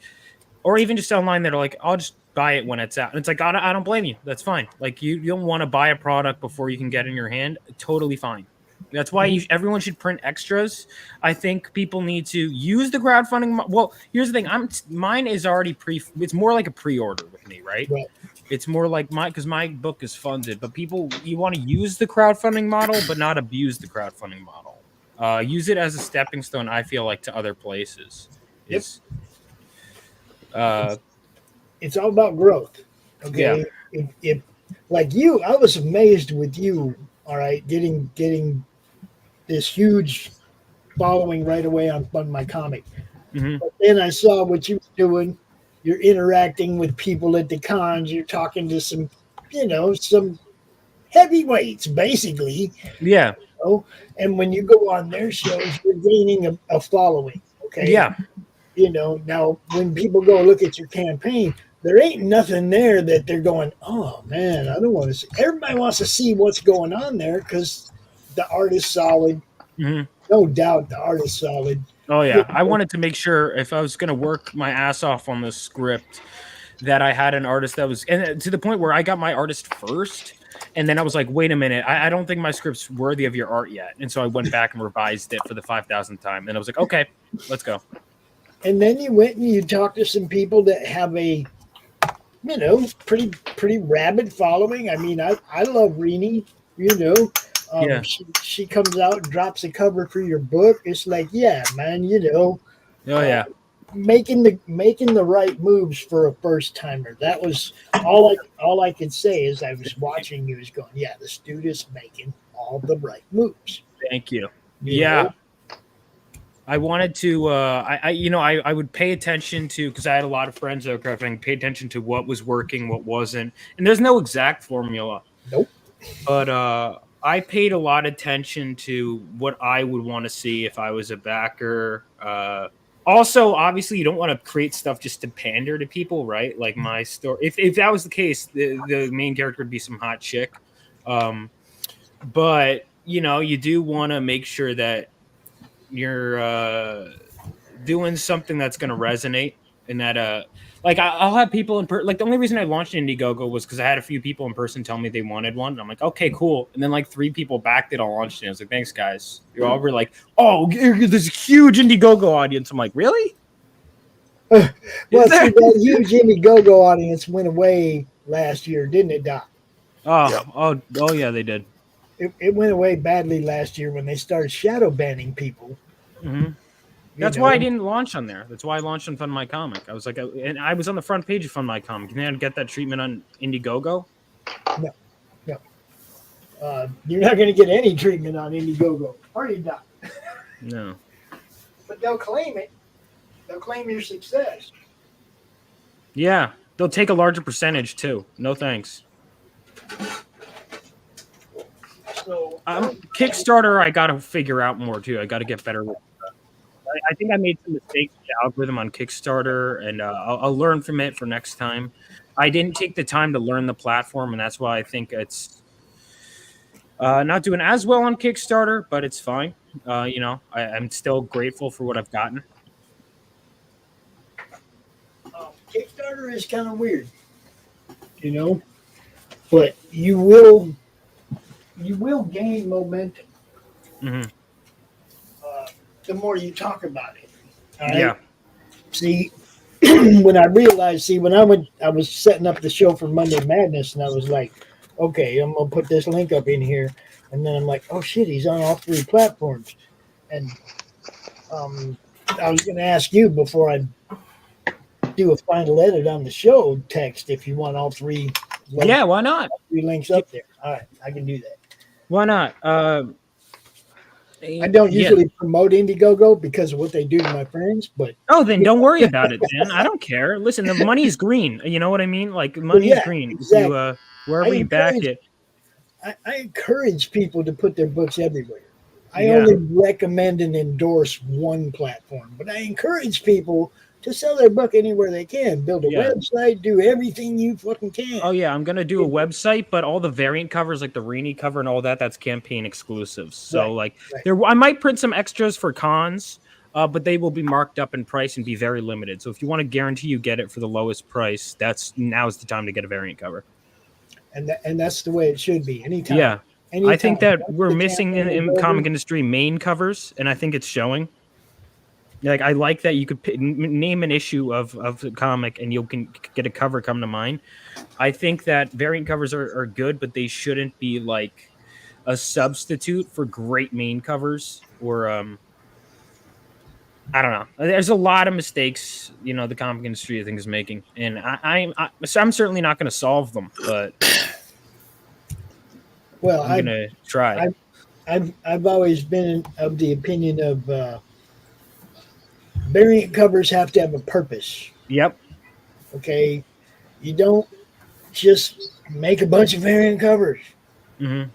or even just online that are like, I'll just buy it when it's out. And it's like, I don't blame you. That's fine. Like, you don't want to buy a product before you can get it in your hand. Totally fine. That's why everyone should print extras. I think people need to use the crowdfunding. Well, here's the thing. Mine is already it's more like a pre-order with me, right? It's more like because my book is funded, but you want to use the crowdfunding model, but not abuse the crowdfunding model. Use it as a stepping stone, I feel like, to other places. It's all about growth. Okay. Yeah. If like you, I was amazed with you. All right, getting this huge following right away on my comic. But then I saw what you were doing. You're interacting with people at the cons. You're talking to some heavyweights, basically. Yeah. You know? And when you go on their shows, you're gaining a following. Okay. Yeah. You know, now when people go look at your campaign, there ain't nothing there that they're going, oh man, I don't want to see. Everybody wants to see what's going on there because the art is solid. No doubt the art is solid. Oh yeah. I wanted to make sure if I was going to work my ass off on the script that I had an artist that was, and to the point where I got my artist first. And then I was like, wait a minute, I don't think my script's worthy of your art yet. And so I went back and revised it for the 5,000th time. And I was like, okay, let's go. And then you went and you talked to some people that have a, pretty rabid following. I mean, I love Renee, she comes out and drops a cover for your book. It's like, yeah, man, making the right moves for a first timer. That was all I could say as I was watching you, was going, yeah, this dude is making all the right moves. Thank you. Yeah. I wanted to, I would pay attention to, because I had a lot of friends that were crafting, pay attention to what was working, what wasn't. And there's no exact formula. Nope. But I paid a lot of attention to what I would want to see if I was a backer. Also, obviously, you don't want to create stuff just to pander to people, right? Like my story. If that was the case, the main character would be some hot chick. But, you do want to make sure that you're doing something that's going to resonate, and that I'll have people in the only reason I launched Indiegogo was because I had a few people in person tell me they wanted one, and I'm like, okay, cool. And then 3 people backed it. I launched it. I was like, thanks guys. You all were like, oh, there's a huge Indiegogo audience. I'm like, really? Well, Is see, there? that huge Indiegogo audience went away last year, didn't it, Doc? Oh, yeah, they did. It went away badly last year when they started shadow banning people. Hmm. That's why I didn't launch on there. That's why I launched on Fund My Comic. I was like, and I was on the front page of Fund My Comic. You didn't get that treatment on Indiegogo? No, no. You're not going to get any treatment on Indiegogo, are you, Doc? No. But they'll claim it. They'll claim your success. Yeah, they'll take a larger percentage too. No thanks. So Kickstarter, I got to figure out more too. I got to get better with. I think I made some mistakes with the algorithm on Kickstarter, and I'll learn from it for next time. I didn't take the time to learn the platform, and that's why I think it's not doing as well on Kickstarter, but it's fine. I'm still grateful for what I've gotten. Kickstarter is kind of weird, but you will gain momentum the more you talk about it. All right? Yeah. See, when I was setting up the show for Monday Madness, and I was like, okay, I'm gonna put this link up in here, and then I'm like, oh shit, he's on all 3 platforms, and I was gonna ask you before I do a final edit on the show text if you want all 3. Yeah, why not? 3 links up there. All right, I can do that. Why not? I don't usually promote Indiegogo because of what they do to my friends, but then don't worry about it, Dan. I don't care. Listen, the money's green. You know what I mean? Like money's green. Exactly. You, wherever you back it. I encourage people to put their books everywhere. I only recommend and endorse one platform, but I encourage people to sell their book anywhere they can. Build a website, do everything you fucking can. Oh yeah, I'm gonna do a website, but all the variant covers, like the Rini cover and all that, that's campaign exclusives. So I might print some extras for cons, but they will be marked up in price and be very limited. So if you want to guarantee you get it for the lowest price, now's the time to get a variant cover. And that's the way it should be. Anytime. Yeah, I think that we're missing in comic industry main covers, and I think it's showing. Like I like that you could name an issue of the comic and you can get a cover come to mind. I think that variant covers are good, but they shouldn't be like a substitute for great main covers. Or I don't know. There's a lot of mistakes, the comic industry I think is making, and I'm certainly not going to solve them, but I'm going to try. I've always been of the opinion of. Variant covers have to have a purpose. Yep. Okay. You don't just make a bunch of variant covers. Mm-hmm.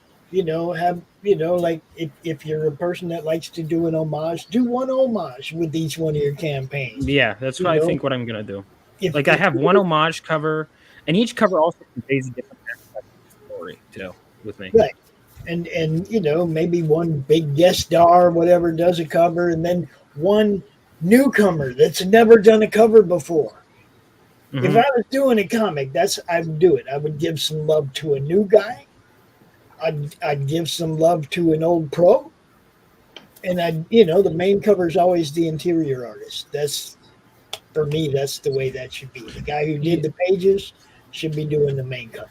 Like if you're a person that likes to do an homage, do one homage with each one of your campaigns. Yeah, that's what I think what I'm going to do. I have one homage cover, and each cover also conveys a different story, too, with me. Right. And maybe one big guest star, whatever, does a cover, and then one newcomer that's never done a cover before. Mm-hmm. If I was doing a comic, I would do it. I would give some love to a new guy. I'd give some love to an old pro, and the main cover is always the interior artist. That's for me. That's the way that should be. The guy who did the pages should be doing the main cover.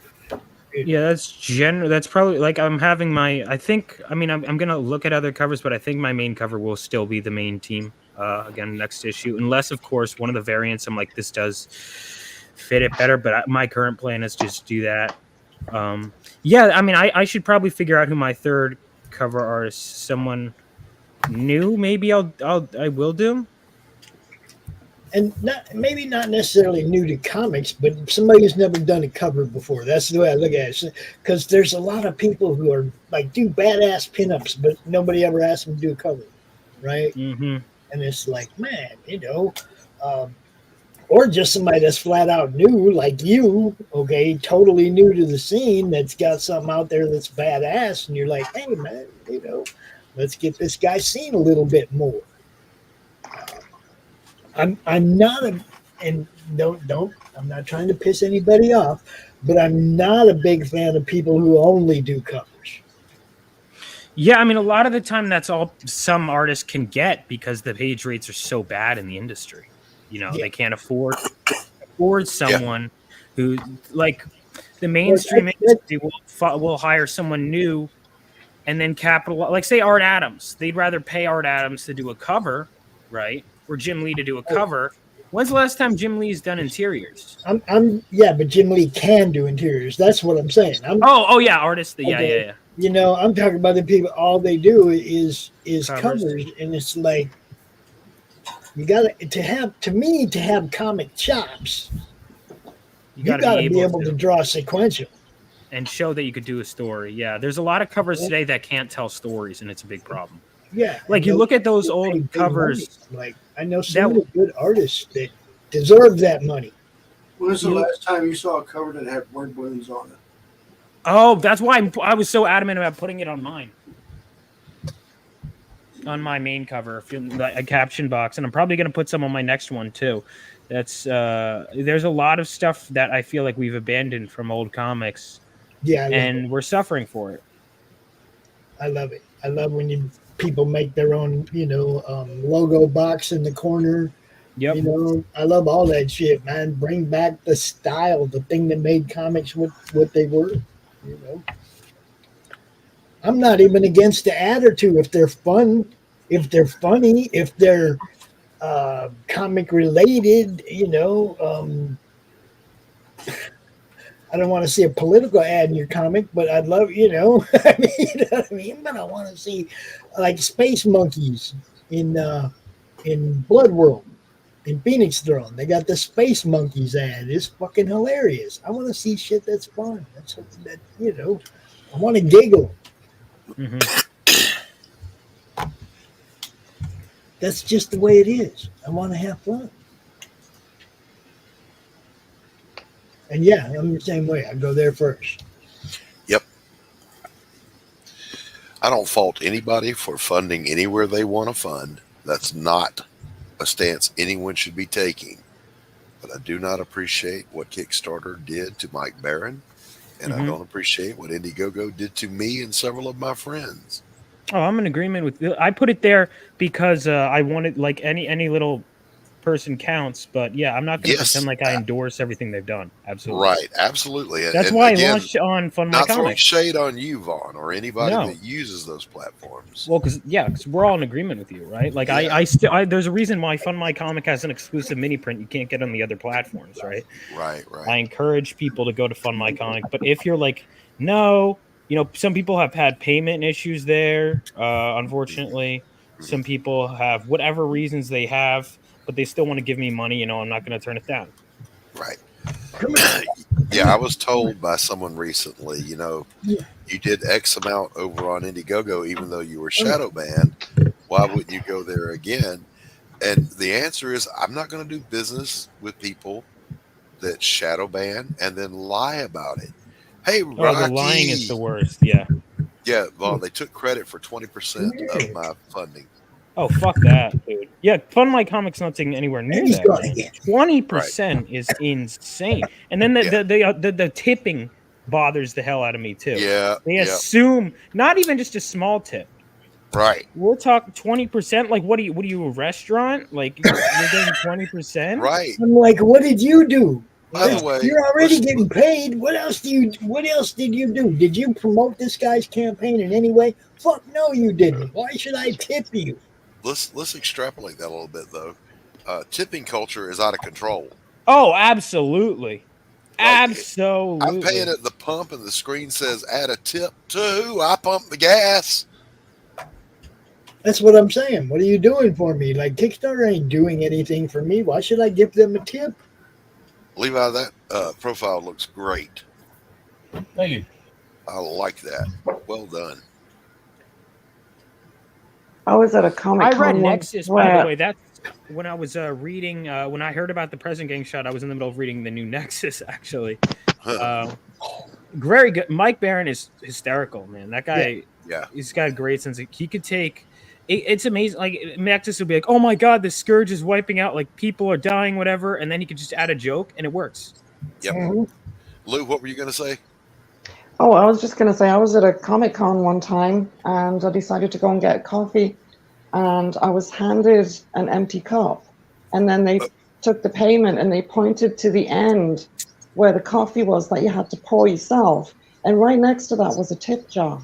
Yeah, that's probably like I'm having I'm gonna look at other covers, but I think my main cover will still be the main team. Again, next issue, unless of course one of the variants I'm like, this does fit it better, but my current plan is just do that. I should probably figure out who my third cover artist, someone new, maybe I will do, and maybe not necessarily new to comics, but somebody who's never done a cover before. That's the way I look at it, because there's a lot of people who are like do badass pinups, but nobody ever asked them to do a cover, right? Mm-hmm. And it's like, man, or just somebody that's flat out new, like you, okay, totally new to the scene, that's got something out there that's badass, and you're like, hey, man, let's get this guy seen a little bit more. I'm not I'm not trying to piss anybody off, but I'm not a big fan of people who only do covers. Yeah, a lot of the time that's all some artists can get because the page rates are so bad in the industry. You know, Yeah. they can't afford someone who, like, the mainstream industry will hire someone new and then like, say Art Adams. They'd rather pay Art Adams to do a cover, right? Or Jim Lee to do a cover. When's the last time Jim Lee's done interiors? But Jim Lee can do interiors. That's what I'm saying. Yeah, artists. Yeah. You know, I'm talking about the people. All they do is covers, and it's like you got to have comic chops. You got to be able to draw sequential and show that you could do a story. Yeah, there's a lot of covers today that can't tell stories, and it's a big problem. Yeah, like you look at those old covers. Like I know some of the good artists that deserve that money. When was the last time you saw a cover that had word balloons on it? Oh, that's why I was so adamant about putting it on mine. On my main cover, a caption box, and I'm probably going to put some on my next one too. That's there's a lot of stuff that I feel like we've abandoned from old comics. Yeah, and we're suffering for it. I love it. I love when people make their own, logo box in the corner. Yep. You know, I love all that shit, man. Bring back the style, the thing that made comics what they were. You know, I'm not even against the ad or two if they're fun, if they're funny, if they're comic related. I don't want to see a political ad in your comic, but I'd love, you know what I mean? But I want to see like Space Monkeys in Blood World, in Phoenix Throne. They got the Space Monkeys ad. It's fucking hilarious. I want to see shit that's fun. That's that, I want to giggle. Mm-hmm. That's just the way it is. I want to have fun. And yeah, I'm the same way. I go there first. Yep. I don't fault anybody for funding anywhere they want to fund. That's not a stance anyone should be taking. But I do not appreciate what Kickstarter did to Mike Baron. And I don't appreciate what Indiegogo did to me and several of my friends. Oh, I'm in agreement with you. I put it there because I wanted, like, any little person counts, but yeah, I'm not going to pretend like I endorse everything they've done. Absolutely. Right, absolutely. That's why I launched on Fund My Not throwing Comics. shade on you, Vaughn, or anybody that uses those platforms. Well, because we're all in agreement with you, right? Like, I there's a reason why Fund My Comic has an exclusive mini print you can't get on the other platforms, right? Right. I encourage people to go to Fund My Comic, but if you're like, no, some people have had payment issues there, unfortunately. Some people have whatever reasons they have, but they still want to give me money, I'm not going to turn it down. Right. Yeah, I was told by someone recently, you did X amount over on Indiegogo, even though you were shadow banned. Why wouldn't you go there again? And the answer is, I'm not going to do business with people that shadow ban and then lie about it. Hey, Rocky. The lying is the worst. Yeah. Yeah, Vaughn, they took credit for 20% of my funding. Oh, fuck that, dude. Yeah, Fund My Comics not taking anywhere near that. 20% is insane. And then the tipping bothers the hell out of me, too. Yeah. They assume, not even just a small tip. Right. We're talking 20%. Like, what are you, a restaurant? Like, you're getting 20%? Right. I'm like, what did you do? By the way, you're already getting paid. What else did you do? Did you promote this guy's campaign in any way? Fuck no, you didn't. Why should I tip you? Let's extrapolate that a little bit, though. Tipping culture is out of control. Oh, absolutely. Absolutely. I'm paying at the pump and the screen says add a tip to who? I pump the gas. That's what I'm saying. What are you doing for me? Like, Kickstarter ain't doing anything for me. Why should I give them a tip? Levi, that profile looks great. Thank you. I like that. Well done. I was at a comic. I read Nexus, by the way. That's when I was reading. When I heard about the President Gang shot, I was in the middle of reading the new Nexus. Actually, very good. Mike Baron is hysterical, man. That guy, he's got a great sense. He could take. It's amazing. Like, Nexus would be like, "Oh my God, the scourge is wiping out. Like, people are dying, whatever," and then he could just add a joke, and it works. Yep. Lou, what were you going to say? Oh, I was just going to say, I was at a Comic-Con one time and I decided to go and get coffee and I was handed an empty cup and then they took the payment, and they pointed to the end where the coffee was that you had to pour yourself. And right next to that was a tip jar.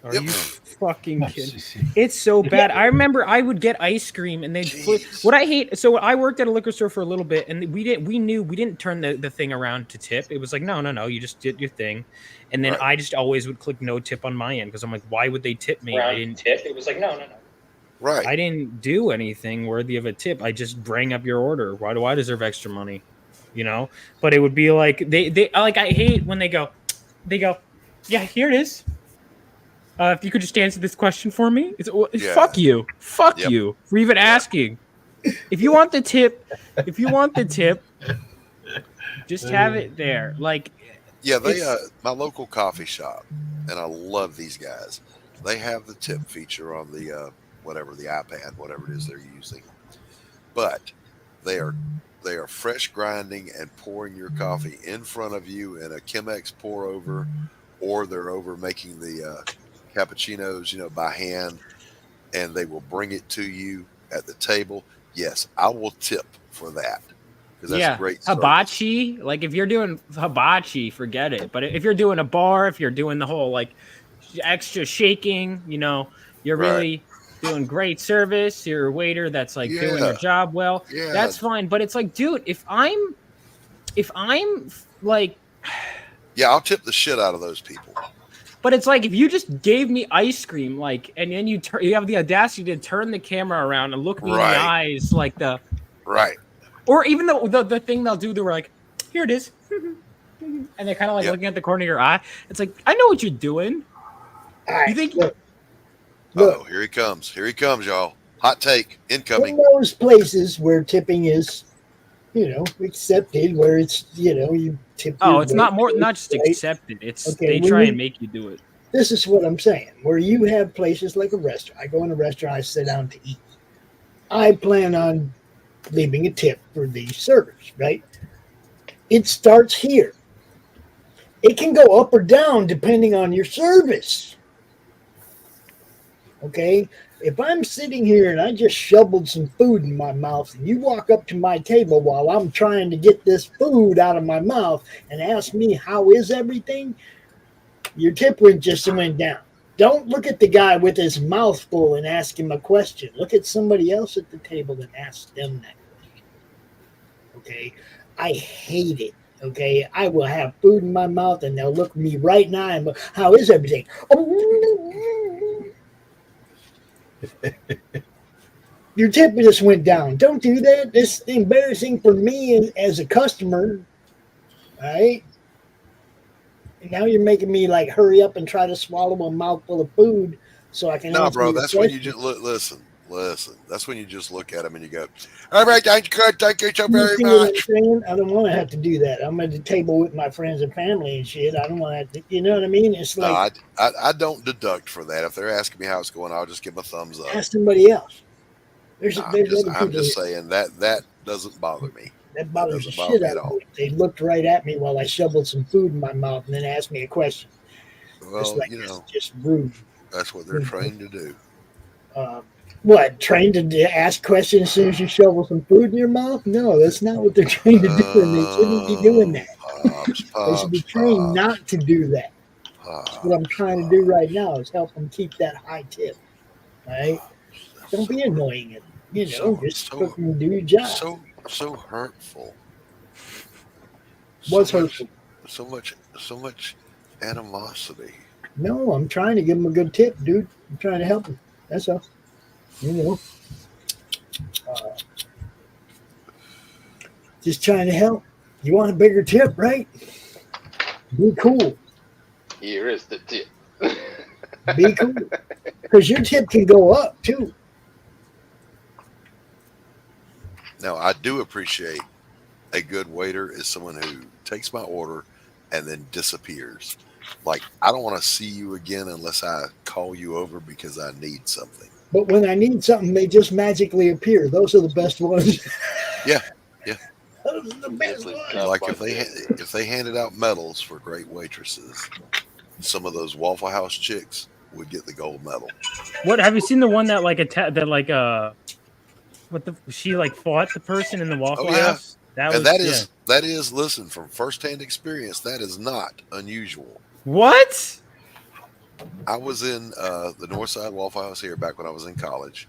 Are you fucking kidding? It's so bad. I remember I would get ice cream and they'd what I hate. So I worked at a liquor store for a little bit, and we didn't turn the thing around to tip. It was like, no, you just did your thing. And then I just always would click no tip on my end because I'm like, why would they tip me? I didn't tip. It was like, no. Right. I didn't do anything worthy of a tip. I just bring up your order. Why do I deserve extra money? You know? But it would be like they like, I hate when they go, yeah, here it is. If you could just answer this question for me, fuck you for even asking. If you want the tip, just have it there. Like, yeah, they my local coffee shop, and I love these guys. They have the tip feature on the whatever, the iPad, whatever it is they're using, but they are fresh grinding and pouring your coffee in front of you in a Chemex pour over, or they're over making the cappuccinos, by hand, and they will bring it to you at the table. Yes, I will tip for that because that's great service. Hibachi. Like, if you're doing hibachi, forget it. But if you're doing a bar, if you're doing the whole like extra shaking, you're really doing great service. You're a waiter that's like doing your job well. Yeah. That's fine. But it's like, dude, if I'm like, I'll tip the shit out of those people. But it's like, if you just gave me ice cream, like, and then you have the audacity to turn the camera around and look me in the eyes, like or even the thing they'll do, they were like, here it is, and they're kind of like looking at the corner of your eye. It's like, I know what you're doing. You think? Look. Oh, here he comes, y'all. Hot take incoming. In those places where tipping is, accepted, where it's, you tip. Oh, it's not just accepted. It's they try and make you do it. This is what I'm saying. Where you have places like a restaurant. I go in a restaurant, I sit down to eat. I plan on leaving a tip for the servers, right? It starts here. It can go up or down depending on your service. Okay? If I'm sitting here and I just shoveled some food in my mouth and you walk up to my table while I'm trying to get this food out of my mouth and ask me how is everything, your tip just went down. Don't look at the guy with his mouth full and ask him a question. Look at somebody else at the table and ask them that question. Okay? I hate it. Okay? I will have food in my mouth and they'll look me right in the eye and go, how is everything? Your tip just went down. Don't do that. It's embarrassing for me as a customer. All right? And now you're making me like hurry up and try to swallow a mouthful of food so I can. No, bro. That's when you just listen. That's when you just look at them and you go, all right, thank you so very much. I don't want to have to do that. I'm at the table with my friends and family and shit. I don't want to have to, you know what I mean? It's like, no, I don't deduct for that. If they're asking me how it's going, I'll just give them a thumbs up. Ask somebody else. I'm just saying that doesn't bother me. That bothers the shit out of me. They looked right at me while I shoveled some food in my mouth and then asked me a question. Well, it's just rude. That's what they're trained to do. What, trained to ask questions as soon as you shovel some food in your mouth? No, that's not what they're trained to do, and they shouldn't be doing that. They should be trained not to do that. That's what I'm trying to do right now is help them keep that high tip. Right? Don't be annoying it. Just fucking do your job. So hurtful. What's hurtful? So much animosity. No, I'm trying to give them a good tip, dude. I'm trying to help them. That's all. Just trying to help. You want a bigger tip, right? Be cool. Here is the tip. Be cool. Because your tip can go up, too. Now, I do appreciate a good waiter is someone who takes my order and then disappears. Like, I don't want to see you again unless I call you over because I need something. But when I need something, they just magically appear. Those are the best ones. Yeah. Those are the best ones. Like if they handed out medals for great waitresses, some of those Waffle House chicks would get the gold medal. What have you seen the one that What the? She like fought the person in the Waffle Oh, yeah. House. And that is, listen, from firsthand experience, that is not unusual. What? I was in the North Side Waffle House here back when I was in college.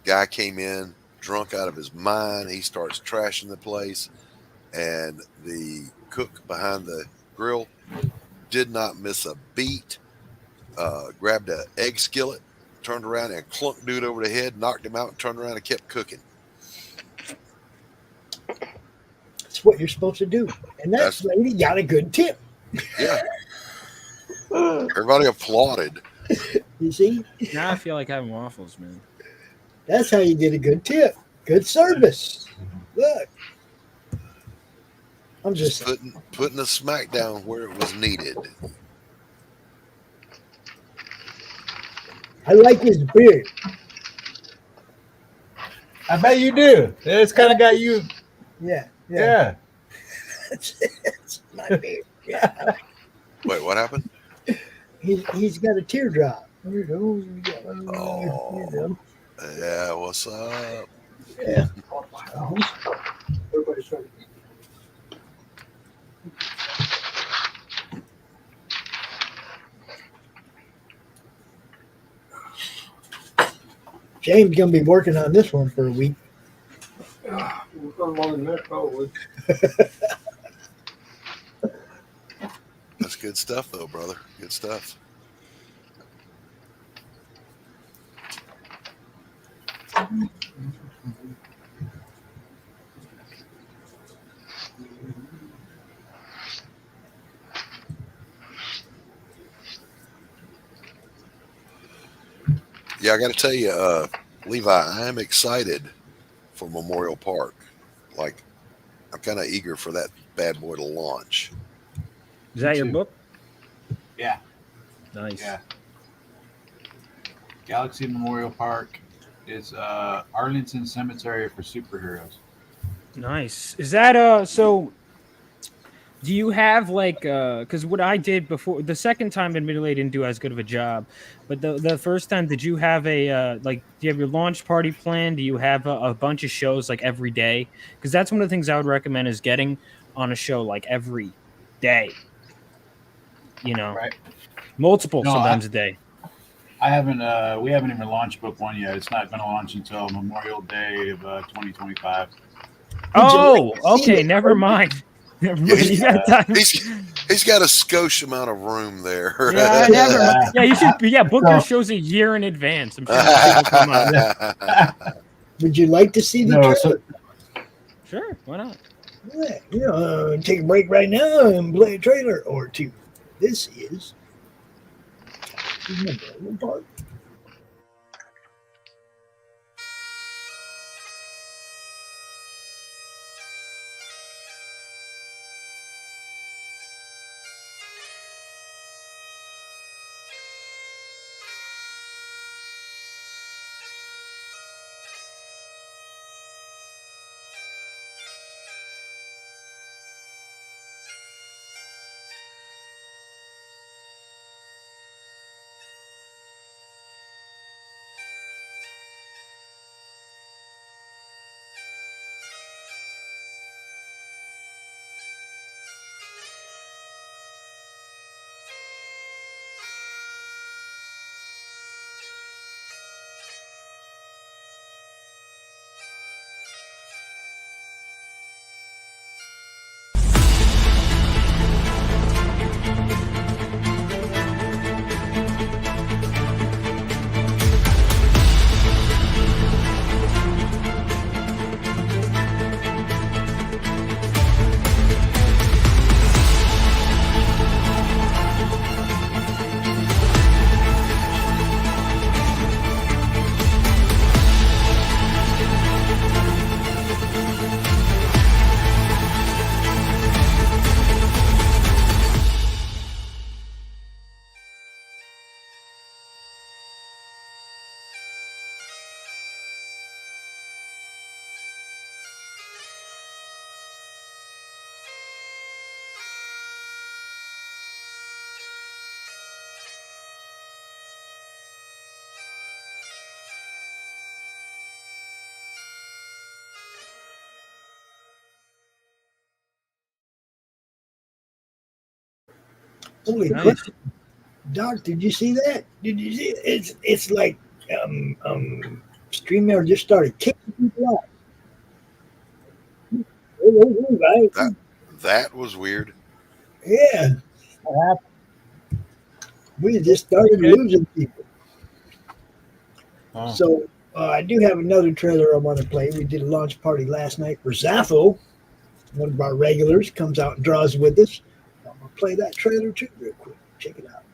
Guy came in drunk out of his mind. He starts trashing the place, and the cook behind the grill did not miss a beat. Grabbed an egg skillet, turned around and clunked dude over the head, knocked him out, and turned around and kept cooking. That's what you're supposed to do. And that lady got a good tip. Yeah. Everybody applauded. You see? Now I feel like having waffles, man. That's how you get a good tip. Good service. Look. I'm just putting the smack down where it was needed. I like his beard. I bet you do. It's kind of got you. Yeah. It's my beard. Yeah. Wait, what happened? He's got a teardrop. Oh, yeah. What's up? Yeah. Everybody's trying to James gonna be working on this one for a week. we're going longer than that, probably. That's good stuff, though, brother. Good stuff. Yeah, I got to tell you, Levi, I am excited for Memorial Park. Like, I'm kind of eager for that bad boy to launch. Is that your book? Yeah. Nice. Yeah. Galaxy Memorial Park is Arlington Cemetery for Superheroes. Nice. Is that so? Do you have like because what I did before the second time, admittedly, I didn't do as good of a job, but the first time, did you have a like? Do you have your launch party plan? Do you have a bunch of shows like every day? Because that's one of the things I would recommend is getting on a show like every day. You know, Right. Multiple sometimes a day. I haven't. We haven't even launched book one yet. It's not going to launch until Memorial Day of 2025. Oh, okay. Never mind. Never mind. He's got a skosh amount of room there. Yeah, never mind. Yeah, you should. Yeah, book your shows a year in advance. I'm sure people come on. Would you like to see the trailer? Sure, why not? Yeah, you know, take a break right now and play a trailer or two. This is Memorial Park. Holy Nice. crap. Doc, did you see that? Did you see it? It's like StreamYard just started kicking people out. Right? That was weird. Yeah. We just started losing people. Oh. So I do have another trailer I want to play. We did a launch party last night for Zaffo. One of our regulars comes out and draws with us. I'm going to play that trailer too real quick. Check it out.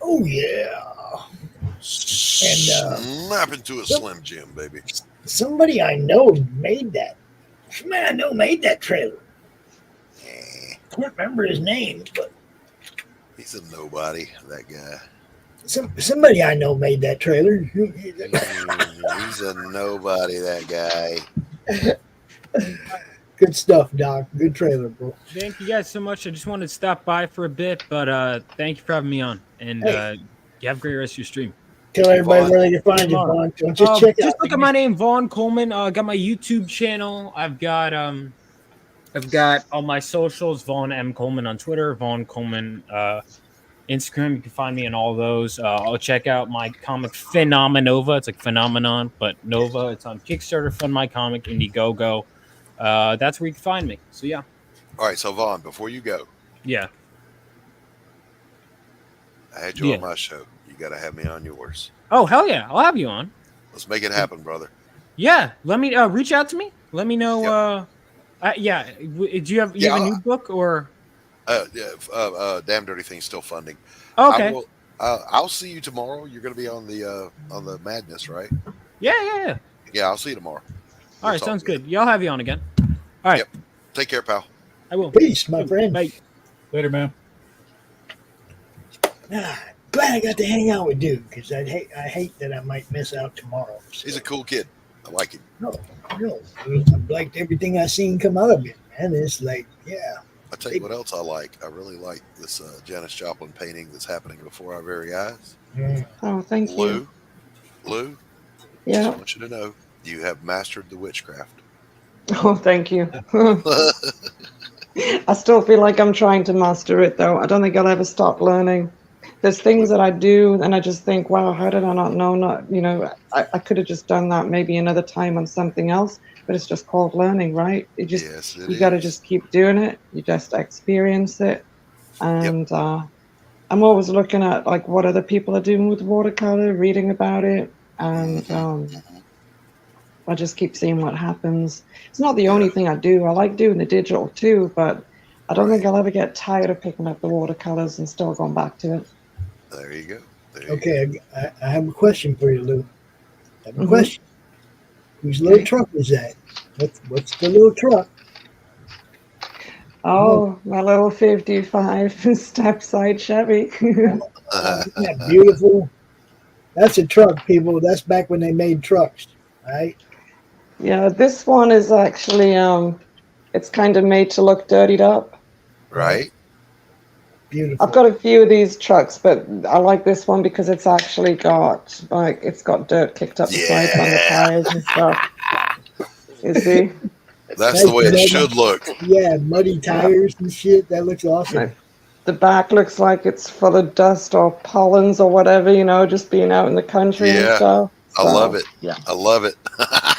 Oh yeah. And Snap into a Slim Jim, baby. somebody I know made that. Somebody I know made that trailer. Can't remember his name, but He's a nobody, that guy. somebody I know made that trailer. He's a nobody, that guy. Good stuff, Doc. Good trailer, bro. Thank you guys so much. I just wanted to stop by for a bit, but thank you for having me on. And you have a great rest of your stream. Tell everybody where they can find you, Vaughn. Just check Just out. look at my name, Vaughn Coleman. Got my YouTube channel. I've got all my socials, Vaughn M. Coleman on Twitter, Vaughn Coleman Instagram. You can find me in all those. I'll check out my comic Phenomenova. It's like Phenomenon, but Nova. It's on Kickstarter, Fund My Comic, Indiegogo. That's where you can find me. So yeah. All right, so Vaughn, before you go, Yeah. I had you on my show. You got to have me on yours. Oh, hell yeah. I'll have you on. Let's make it happen, brother. Yeah. Let me reach out to me. Let me know. Yeah. Do you have a new book or? Damn Dirty Thing's still funding. Okay. I'll see you tomorrow. You're going to be on the Madness, right? Yeah. Yeah, I'll see you tomorrow. All right, sounds good. Yeah, I'll have you on again. All right. Yep. Take care, pal. I will. Peace, my friend. Bye. Later, man. Glad I got to hang out with Dude because I hate that I might miss out tomorrow. So. He's a cool kid. I like him. No, I've liked everything I've seen come out of it, man. It's like, yeah. I'll tell you what else I like. I really like this Janis Joplin painting that's happening before our very eyes. Oh, thank you. Lou, Yeah. I want you to know you have mastered the witchcraft. Oh, thank you. I still feel like I'm trying to master it, though. I don't think I'll ever stop learning. There's things that I do, and I just think, wow, how did I not know? I could have just done that maybe another time on something else, but it's just called learning, right? You got to just keep doing it. You just experience it. And I'm always looking at like what other people are doing with watercolor, reading about it, and I just keep seeing what happens. It's not the only thing I do. I like doing the digital too, but I don't think I'll ever get tired of picking up the watercolors and still going back to it. There you go. Okay, I have a question for you, Lou. I have a question. Whose little truck is that? What's the little truck? Oh, my little 55 step-side Chevy. Isn't that beautiful? That's a truck, people. That's back when they made trucks, right? Yeah, this one is actually, it's kind of made to look dirtied up. Right. Beautiful. I've got a few of these trucks, but I like this one because it's actually got, it's got dirt kicked up the sides on the tires and stuff. You see? That's the way it should look. Yeah, muddy tires and shit. That looks awesome. The back looks like it's full of dust or pollens or whatever, just being out in the country and stuff. I love it. Yeah. I love it.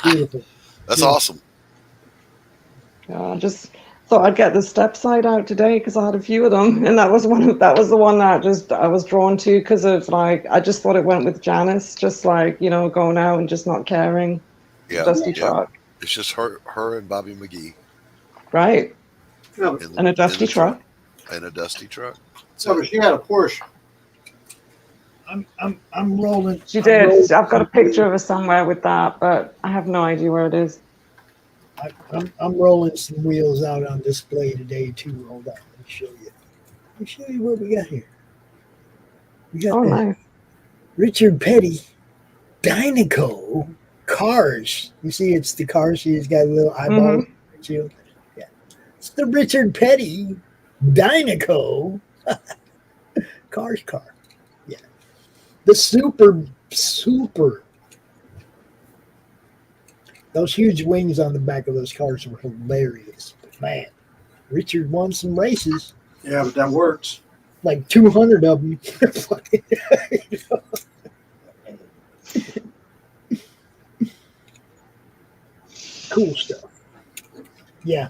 Beautiful. That's awesome. I thought I'd get the step side out today because I had a few of them, and that was the one that just I was drawn to because of like I just thought it went with Janice, just like going out and just not caring. Yeah, Dusty truck, It's just her and Bobby McGee right? Yeah, And a dusty truck. And a dusty truck. but she had a Porsche. I'm rolling. She did. I've got a picture of her somewhere with that, but I have no idea where it is. I'm rolling some wheels out on display today too. Hold on, let me show you. Let me show you what we got here. We got Nice. Richard Petty, Dynaco, Cars. You see, it's the car. She's got a little eyeball. Yeah, it's the Richard Petty, Dynaco, Cars car. Yeah, the super. Those huge wings on the back of those cars were hilarious. But man, Richard won some races. Yeah, but that works. Like 200 of them. Cool stuff. Yeah,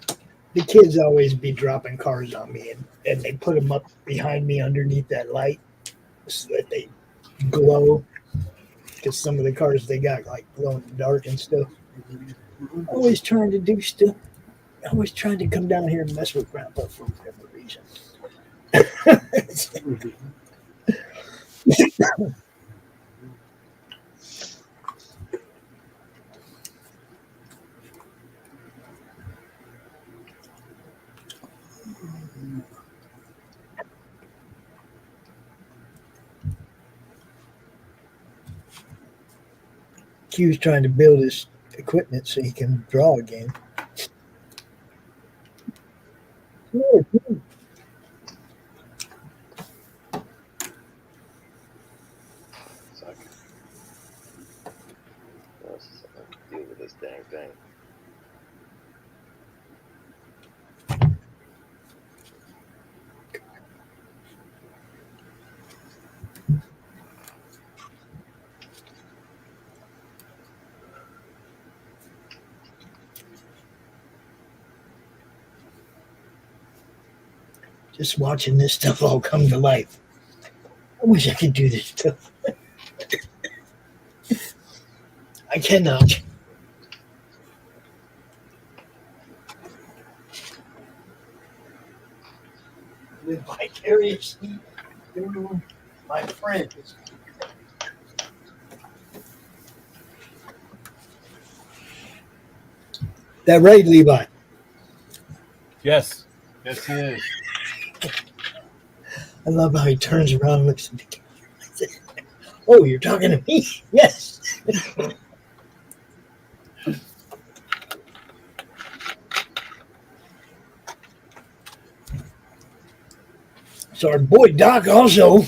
the kids always be dropping cars on me, and they put them up behind me underneath that light so that they glow. Because some of the cars they got like glow in the dark and stuff. Always trying to do stuff. Always trying to come down here and mess with Grandpa for whatever reason. Q's trying to build his equipment so he can draw again. Deal with this dang thing. Just watching this stuff all come to life. I wish I could do this stuff. I cannot. Live vicariously through my friends. That right, Levi? Yes. Yes, he is. I love how he turns around and looks at the camera. Oh, you're talking to me? Yes. So our boy Doc also,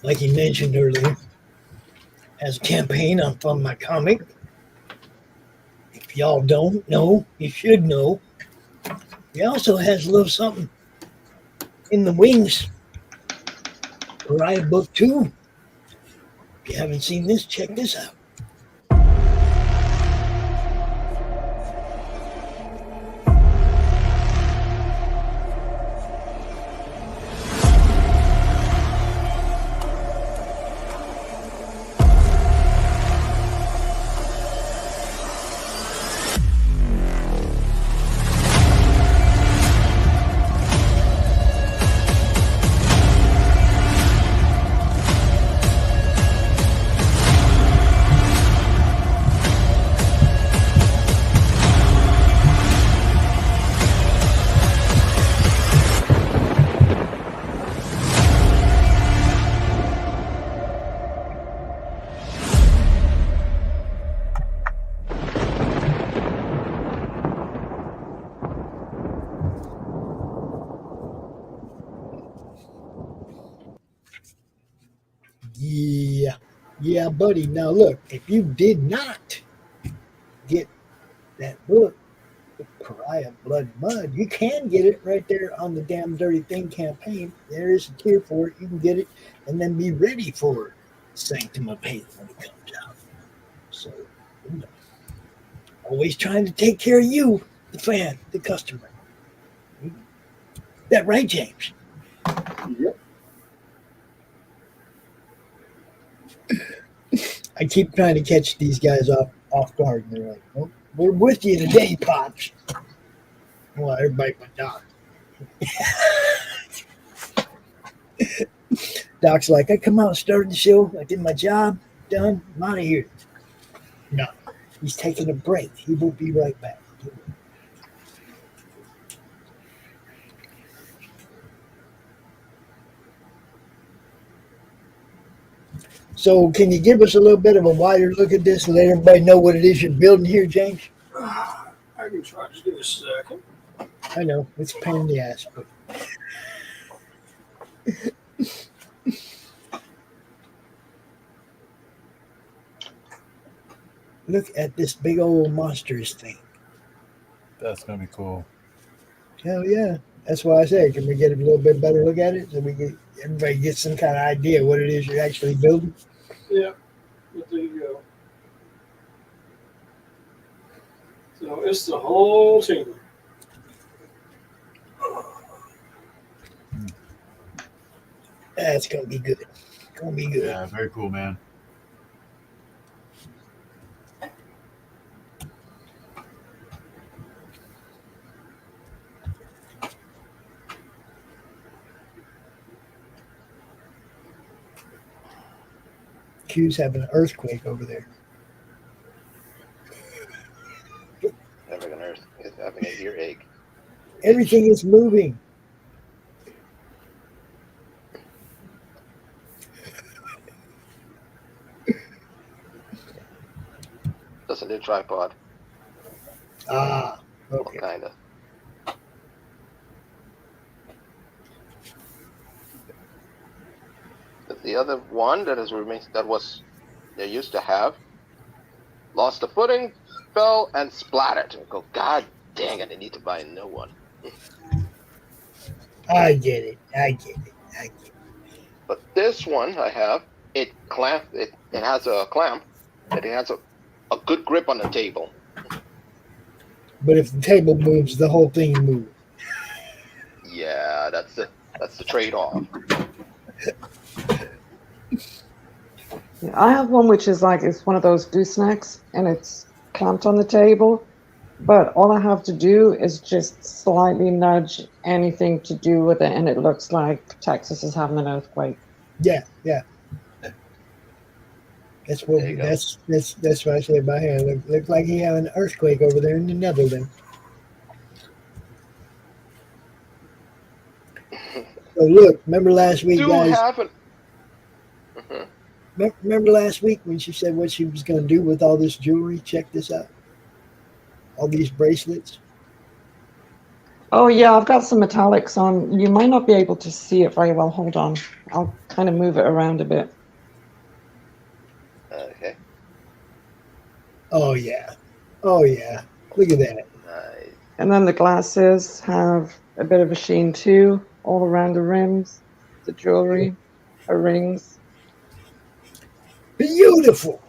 like he mentioned earlier, has a campaign on Fund My Comic. If y'all don't know, you should know. He also has a little something in the wings. Pariah Book 2. If you haven't seen this, check this out. Yeah, buddy. Now look, if you did not get that book, Pariah Blood and Mud, you can get it right there on the Damn Dirty Thing campaign. There is a tier for it. You can get it and then be ready for Sanctum of Hate when it comes out. So, always trying to take care of you, the fan, the customer. That right, James? Yep. I keep trying to catch these guys off guard, and they're like, "Well, we're with you today, Pops." Well, everybody but Doc. Doc's like, I come out and started the show. I did my job. Done. I'm out of here. No, he's taking a break. He will be right back. So, can you give us a little bit of a wider look at this and let everybody know what it is you're building here, James? I can try. Just give me a second. I know it's a pain in the ass, but look at this big old monstrous thing. That's gonna be cool. Hell yeah! That's why I say, can we get a little bit better look at it so everybody gets some kind of idea what it is you're actually building? Yeah. But there you go. So it's the whole team. That's gonna be good. Gonna be good. Yeah, very cool, man. Q's having an earthquake over there. Having an earth, it's having an earache. Everything is moving. That's a new tripod. Ah, okay. Kind of. The other one that has remained, they used to have, lost the footing, fell, and splattered. And go, God dang it! I need to buy a new one. I get it. But this one I have, it has a clamp, and it has a good grip on the table. But if the table moves, the whole thing moves. Yeah, that's the trade-off. Yeah, I have one which is like, it's one of those goosenecks and it's clamped on the table, but all I have to do is just slightly nudge anything to do with it and it looks like Texas is having an earthquake. Yeah. That's what that's what I said about him. Looked like he had an earthquake over there in the Netherlands. So look, remember last week, guys? Remember last week when she said what she was going to do with all this jewelry? Check this out. All these bracelets. Oh yeah, I've got some metallics on. You might not be able to see it very well. Hold on. I'll kind of move it around a bit. Okay. Oh yeah. Look at that. Nice. And then the glasses have a bit of a sheen too, all around the rims, the jewelry, the rings. Beautiful.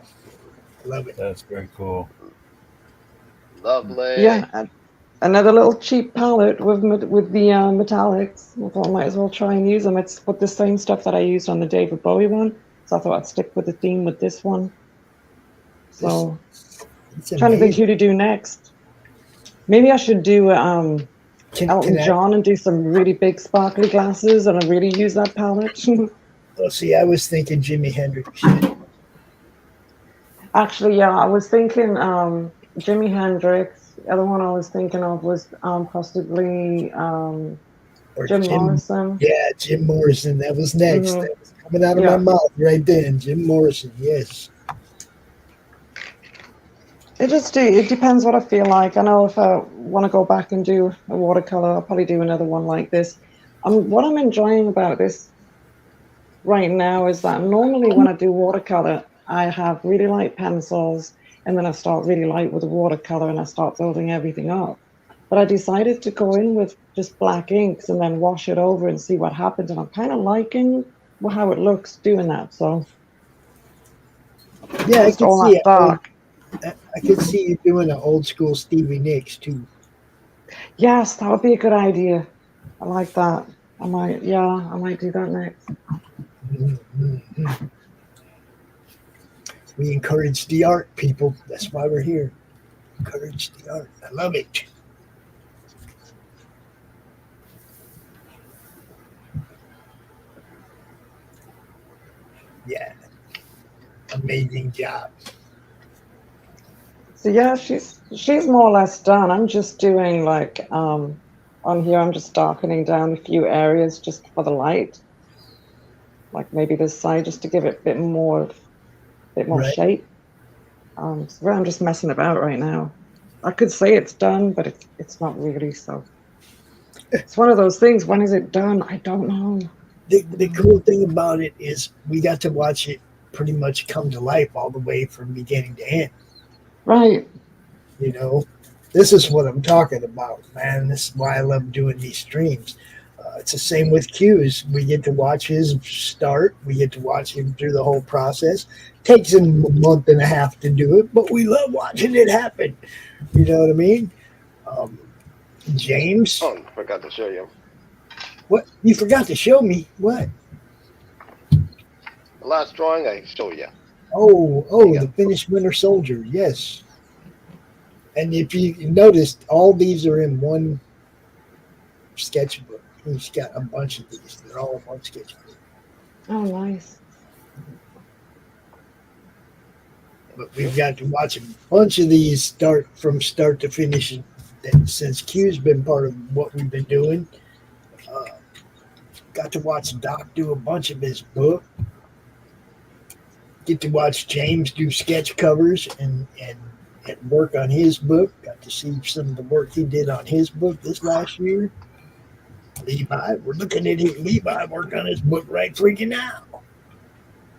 Love it. That's very cool. Lovely. Yeah, another little cheap palette with the metallics. I thought I might as well try and use them. It's with the same stuff that I used on the David Bowie one, so I thought I'd stick with the theme with this one. So, trying to think who to do next. Maybe I should do Elton John and do some really big sparkly glasses, and I really use that palette. Well, see, I was thinking Jimi Hendrix. Actually, yeah, I was thinking Jimi Hendrix. The other one I was thinking of was possibly Jim Morrison. Yeah, Jim Morrison. That was next. Mm-hmm. That was coming out of my mouth right then. Jim Morrison, yes. It depends what I feel like. I know if I want to go back and do a watercolor, I'll probably do another one like this. What I'm enjoying about this right now is that normally when I do watercolor, I have really light pencils and then I start really light with the watercolor and I start building everything up. But I decided to go in with just black inks and then wash it over and see what happens. And I'm kind of liking how it looks doing that. So yeah, I can see it. Dark. I could see you doing an old school Stevie Nicks too. Yes, that would be a good idea. I like that. I might do that next. Mm-hmm. We encourage the art, people. That's why we're here. Encourage the art. I love it. Yeah. Amazing job. So yeah, she's more or less done. I'm just doing like on here. I'm just darkening down a few areas just for the light, like maybe this side just to give it a bit more Right. shape. So I'm just messing about right now. I could say it's done, but it's not really. So it's one of those things. When is it done? I don't know. The cool thing about it is we got to watch it pretty much come to life all the way from beginning to end. Right. You know, this is what I'm talking about, man. This is why I love doing these streams. It's the same with Q's. We get to watch his start. We get to watch him through the whole process. Takes him a month and a half to do it, but we love watching it happen. You know what I mean? James. Oh, I forgot to show you. What? You forgot to show me? What? The last drawing I showed you. Oh, the finished Winter Soldier. Yes. And if you noticed, all these are in one sketchbook. He's got a bunch of these. They're all in one sketchbook. Oh, nice. But we've got to watch a bunch of these from start to finish. And since Q's been part of what we've been doing, got to watch Doc do a bunch of his book. Get to watch James do sketch covers and work on his book. Got to see some of the work he did on his book this last year. Levi, we're looking at Levi work on his book right freaking now.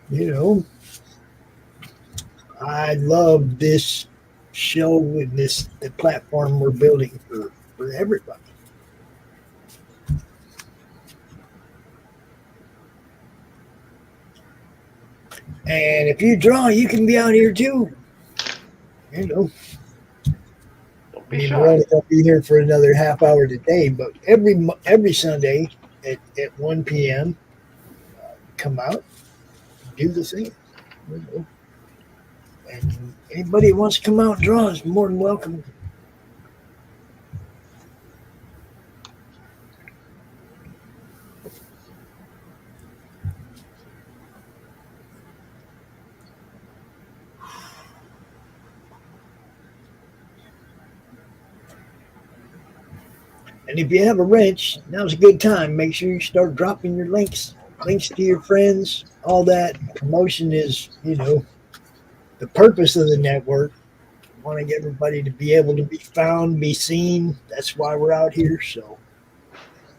You know, I love this show and the platform we're building for everybody. And if you draw, you can be out here too. You know. Don't be shy. We're only going to be here for another half hour today, but every Sunday at 1 p.m., come out, do the thing. You know. And anybody who wants to come out and draw is more than welcome. And if you have a wrench, now's a good time. Make sure you start dropping your links to your friends, all that. Promotion is, you know, the purpose of the network. We want to get everybody to be able to be found, be seen. That's why we're out here. So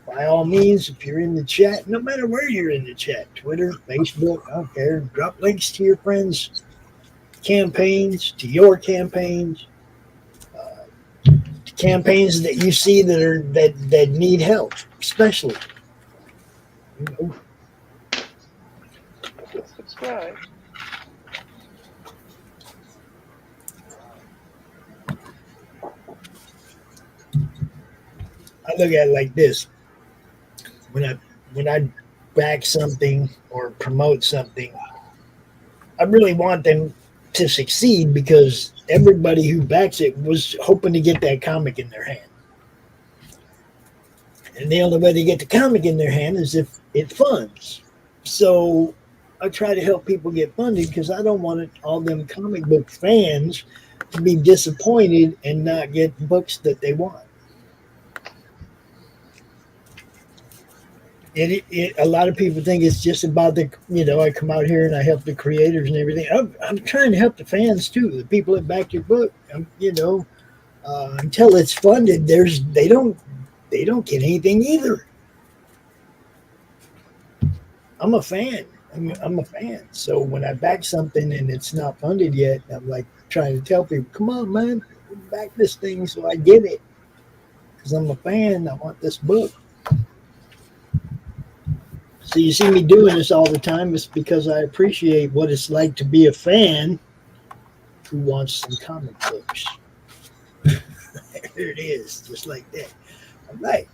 by all means, if you're in the chat, no matter where you're in the chat, Twitter, Facebook, I don't care, drop links to your friends' campaigns, to your campaigns. Campaigns that you see that need help, especially. You know. Subscribe. I look at it like this: when I back something or promote something, I really want them to succeed because everybody who backs it was hoping to get that comic in their hand. And the only way to get the comic in their hand is if it funds. So I try to help people get funded because I don't want all them comic book fans to be disappointed and not get books that they want. A lot of people think it's just about I come out here and I help the creators and everything. I'm trying to help the fans too, the people that back your book. Until it's funded, they don't get anything either. I'm a fan. I'm a fan. So when I back something and it's not funded yet, I'm like trying to tell people, come on, man, back this thing so I get it. Because I'm a fan. I want this book. So you see me doing this all the time. It's because I appreciate what it's like to be a fan who wants some comic books. There it is, just like that. All right.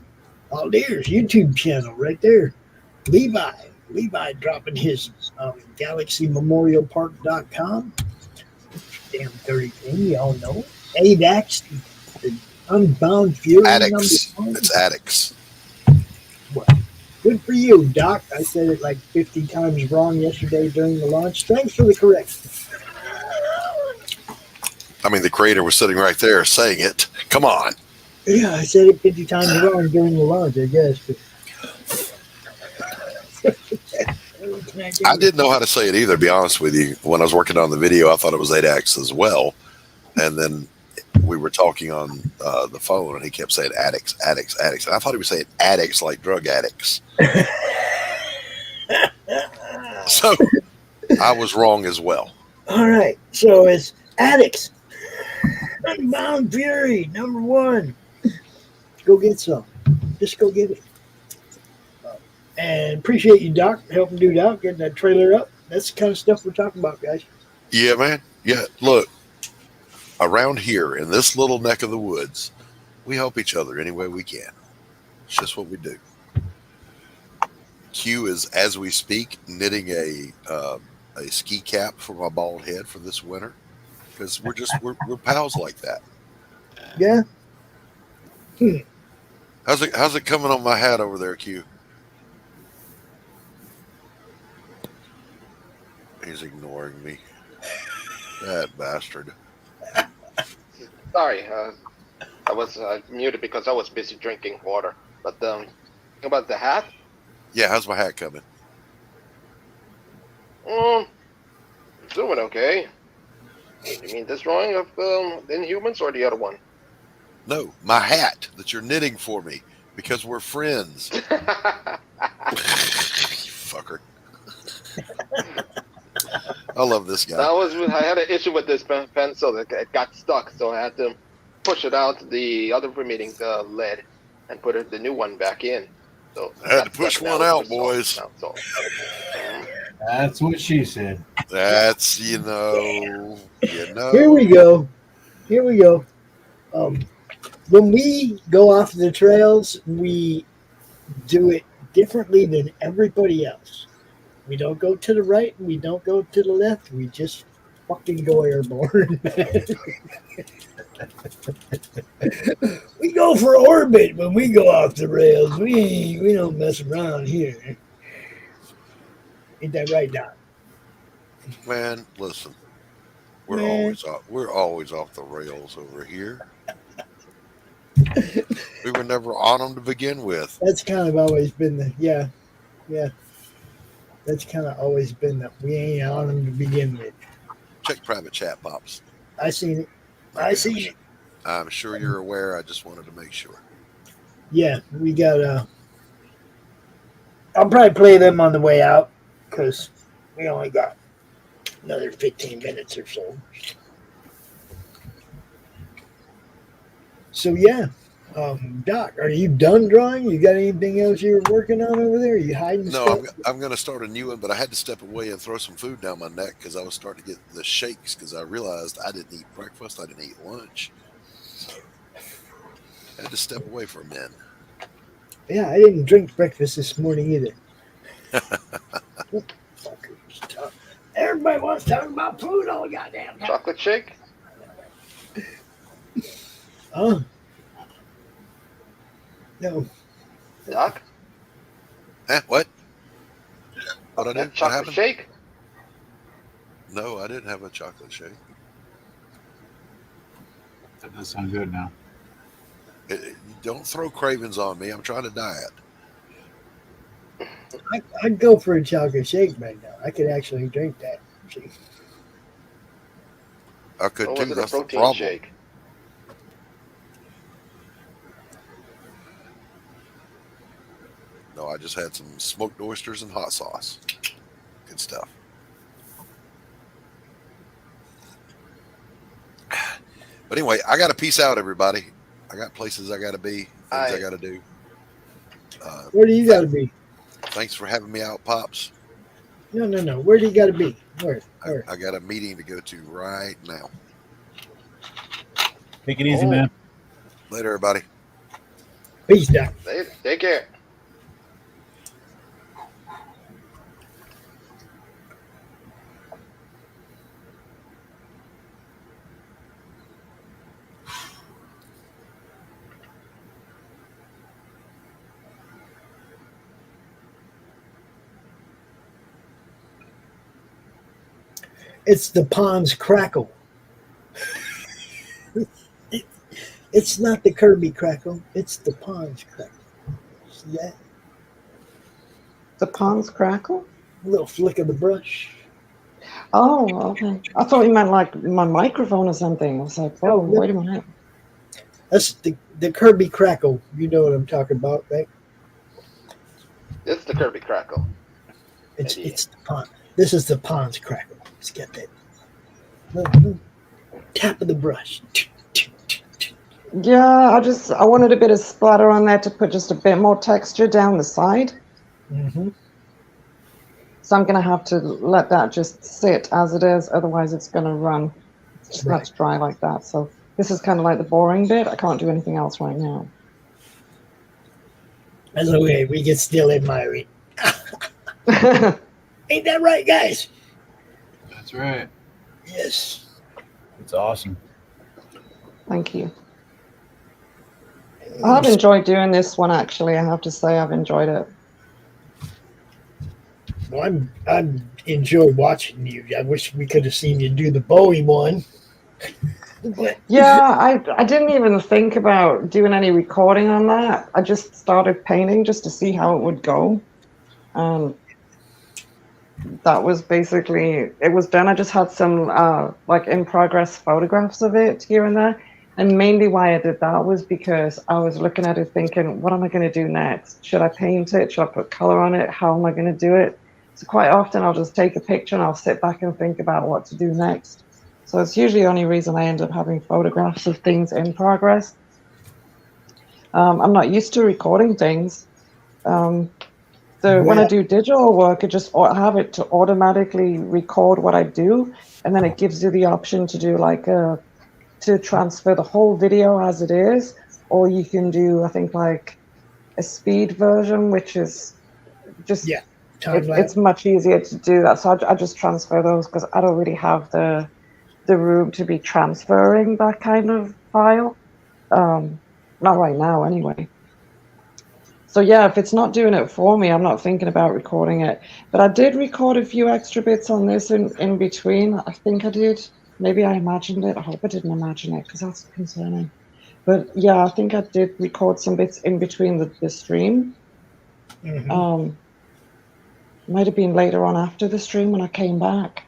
Aldir's YouTube channel right there. Levi dropping his GalaxyMemorialPark.com. Damn dirty thing, y'all know. ADAX, the Unbound Fury Addicts. number 1. It's addicts. Well, good for you, Doc. I said it like 50 times wrong yesterday during the launch. Thanks for the correction. I mean, the creator was sitting right there saying it. Come on. Yeah, I said it 50 times wrong during the launch, I guess. I didn't know how to say it either, to be honest with you. When I was working on the video, I thought it was ADAX as well. And then we were talking on the phone, and he kept saying addicts. And I thought he was saying addicts like drug addicts. So I was wrong as well. All right, so it's addicts. Unbound Fury, number 1. Go get some. Just go get it. And appreciate you, Doc, helping dude out, getting that trailer up. That's the kind of stuff we're talking about, guys. Yeah, man. Yeah, look, around here in this little neck of the woods, we help each other any way we can. It's just what we do. Q is, as we speak, knitting a ski cap for my bald head for this winter because we're pals like that. Yeah. How's it coming on my hat over there, Q? He's ignoring me. That bastard. Sorry, I was muted because I was busy drinking water. But about the hat? Yeah, how's my hat coming? Doing okay. You mean this drawing of Inhumans or the other one? No, my hat that you're knitting for me because we're friends. Fucker. I love this guy. I had an issue with this pencil that it got stuck, so I had to push it out the other meeting lead and put the new one back in. So I had to push one out, boys. That's what she said. That's you know. Here we go. When we go off the trails, we do it differently than everybody else. We don't go to the right, we don't go to the left, we just fucking go airborne. We go for orbit when we go off the rails. We don't mess around here. Ain't that right, Doc? Man, listen. We're always off the rails over here. We were never on them to begin with. That's kind of always been the yeah. That's kind of always been that we ain't on them to begin with. Check private chat, Pops. I seen it. I'm sure you're aware. I just wanted to make sure. Yeah, we got I'll probably play them on the way out because we only got another 15 minutes or so. So yeah, Doc, are you done drawing? You got anything else you're working on over there? Are you hiding No, stuff? I'm going to start a new one, but I had to step away and throw some food down my neck because I was starting to get the shakes because I realized I didn't eat breakfast, I didn't eat lunch. I had to step away for a minute. Yeah, I didn't drink breakfast this morning either. Everybody wants to talk about food all the goddamn time. Chocolate shake? Oh. No. Doc? What? What I do? What Chocolate happened? shake? No, I didn't have a chocolate shake. That does sound good now. Don't throw cravings on me. I'm trying to diet. I'd go for a chocolate shake right now. I could actually drink that. See? I could Or too. was it a That's the protein problem. shake? No, I just had some smoked oysters and hot sauce. Good stuff. But anyway, I got to peace out, everybody. I got places I got to be, things I got to do. Where do you got to be? Thanks for having me out, Pops. No. Where do you got to be? Where? I got a meeting to go to right now. Take it easy, man. Later, everybody. Peace, Doc. Take care. It's the pond's crackle. It's not the Kirby crackle. It's the pond's crackle. See that? The pond's crackle? A little flick of the brush. Oh, okay. I thought you meant like my microphone or something. I was like, oh, wait a minute. That's the Kirby crackle. You know what I'm talking about, right? It's the Kirby crackle. It's the pond. This is the pond's crackle. Let's get that. Little tap of the brush. Yeah, I wanted a bit of splatter on there to put just a bit more texture down the side. Mm-hmm. So I'm going to have to let that just sit as it is. Otherwise, it's going to run. It's just not dry like that. So this is kind of like the boring bit. I can't do anything else right now. That's okay. We can still admire it. Ain't that right, guys? That's right. Yes. It's awesome. Thank you. I've enjoyed doing this one, actually. I have to say I've enjoyed it. Well, I enjoyed watching you. I wish we could have seen you do the Bowie one. Yeah, I didn't even think about doing any recording on that. I just started painting just to see how it would go. That was basically, it was done. I just had some like in progress photographs of it here and there. And mainly why I did that was because I was looking at it thinking, what am I going to do next? Should I paint it? Should I put color on it? How am I going to do it? So quite often I'll just take a picture and I'll sit back and think about what to do next. So it's usually the only reason I end up having photographs of things in progress. I'm not used to recording things. When I do digital work, I have it to automatically record what I do, and then it gives you the option to do to transfer the whole video as it is, or you can do, I think, like a speed version, which is just it's much easier to do that. So I just transfer those because I don't really have the room to be transferring that kind of file. Not right now, anyway. So yeah, if it's not doing it for me, I'm not thinking about recording it. But I did record a few extra bits on this in between. I think I did. Maybe I imagined it. I hope I didn't imagine it because that's concerning. But yeah, I think I did record some bits in between the stream. Mm-hmm. Might have been later on after the stream when I came back.